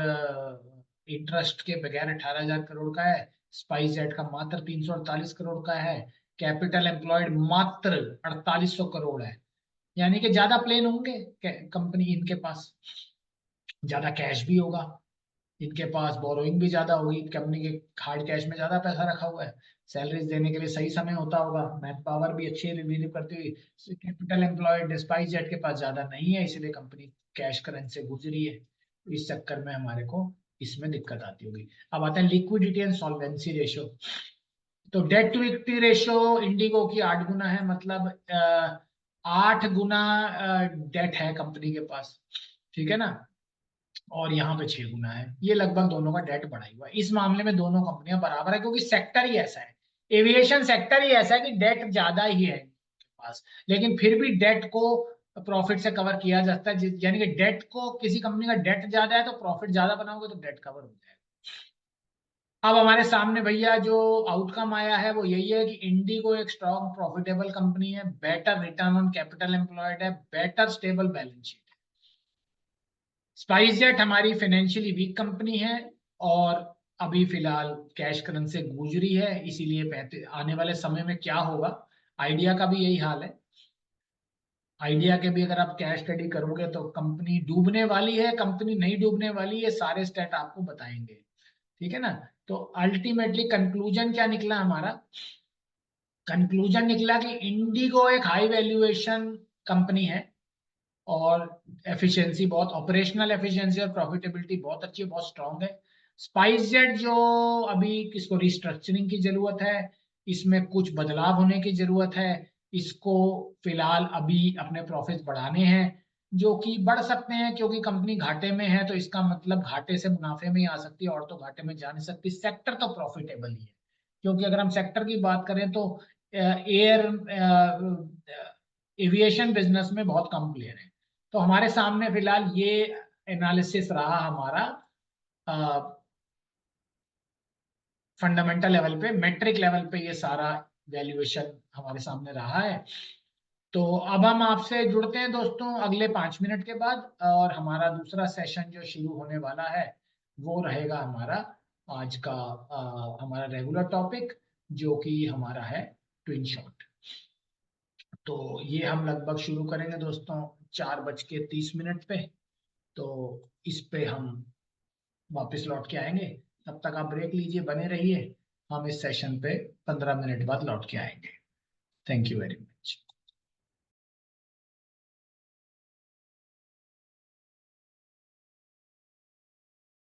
इंटरेस्ट के बगैर 18,000 करोड़ का है। स्पाइस जेट का मात्र 348 करोड़ का है। कैपिटल एम्प्लॉयड मात्र 4800 करोड़ है। यानी कि ज्यादा प्लेन होंगे कंपनी, इनके पास ज्यादा कैश भी होगा, इनके पास बोरोइंग भी ज्यादा होगी, कंपनी के हार्ड कैश में ज्यादा पैसा रखा हुआ है, सैलरीज देने के लिए सही समय होता होगा, मैन पावर भी अच्छी रिलीव करती हुई। कैपिटल एम्प्लॉयड स्पाइस जेट के पास ज्यादा नहीं है, इसलिए कंपनी कैश करंट से गुजरी है। इस चक्कर में हमारे को इसमें दिक्कत आती होगी। अब आते हैं लिक्विडिटी एंड सॉल्वेंसी रेशियो। तो debt to equity ratio IndiGo की 8 गुना है, मतलब 8 गुना डेट है कंपनी के पास, ठीक है ना, और यहाँ पे 6 गुना है। ये लगभग दोनों का डेट बढ़ा हुआ है। इस मामले में दोनों कंपनियां बराबर है, क्योंकि सेक्टर ही ऐसा है, एविएशन सेक्टर ही ऐसा है कि डेट ज्यादा ही है इनके पास, लेकिन फिर भी डेट को प्रॉफिट से कवर किया जाता है। यानी कि डेट को, किसी कंपनी का डेट ज्यादा है तो प्रॉफिट ज्यादा बनाओगे तो डेट कवर हो जाएगा। अब हमारे सामने भैया जो आउटकम आया है वो यही है कि इंडिगो एक स्ट्रॉन्ग प्रॉफिटेबल कंपनी है, better return on capital employed है, better stable balance sheet. SpiceJet हमारी फाइनेंशियली वीक कंपनी है और अभी फिलहाल कैश करंट से गूंज रही है, इसीलिए आने वाले समय में क्या होगा, आइडिया का भी यही हाल है। आइडिया के भी अगर आप कैश स्टडी करोगे तो कंपनी डूबने वाली है, कंपनी नहीं डूबने वाली, ये सारे स्टेट आपको बताएंगे, ठीक है ना। तो अल्टीमेटली कंक्लूजन क्या निकला हमारा, कंक्लूजन निकला कि इंडिगो एक हाई वैल्यूएशन कंपनी है और एफिशिएंसी बहुत, ऑपरेशनल एफिशिएंसी और प्रॉफिटेबिलिटी बहुत अच्छी है, बहुत स्ट्रांग है। स्पाइस जेट जो अभी इसको रिस्ट्रक्चरिंग की जरूरत है, इसमें कुछ बदलाव होने की जरूरत है, इसको फिलहाल अभी अपने प्रॉफिट बढ़ाने हैं, जो कि बढ़ सकते हैं क्योंकि कंपनी घाटे में है, तो इसका मतलब घाटे से मुनाफे में ही आ सकती है, और तो घाटे में जा नहीं सकती। सेक्टर तो प्रॉफिटेबल ही है, क्योंकि अगर हम सेक्टर की बात करें तो एयर एविएशन बिजनेस में बहुत कम प्लेयर है। तो हमारे सामने फिलहाल ये एनालिसिस रहा हमारा फंडामेंटल लेवल पे, मेट्रिक लेवल पे ये सारा वैल्यूएशन हमारे सामने रहा है। तो अब हम आपसे जुड़ते हैं दोस्तों अगले 5 मिनट के बाद, और हमारा दूसरा सेशन जो शुरू होने वाला है वो रहेगा हमारा आज का हमारा रेगुलर टॉपिक, जो कि हमारा है ट्विन शॉट। तो ये हम लगभग शुरू करेंगे दोस्तों 4:30 पे। तो इस पे हम वापस लौट के आएंगे, तब तक आप ब्रेक लीजिए, बने रहिए, हम इस सेशन पे 15 मिनट बाद लौट के आएंगे। Thank you very much.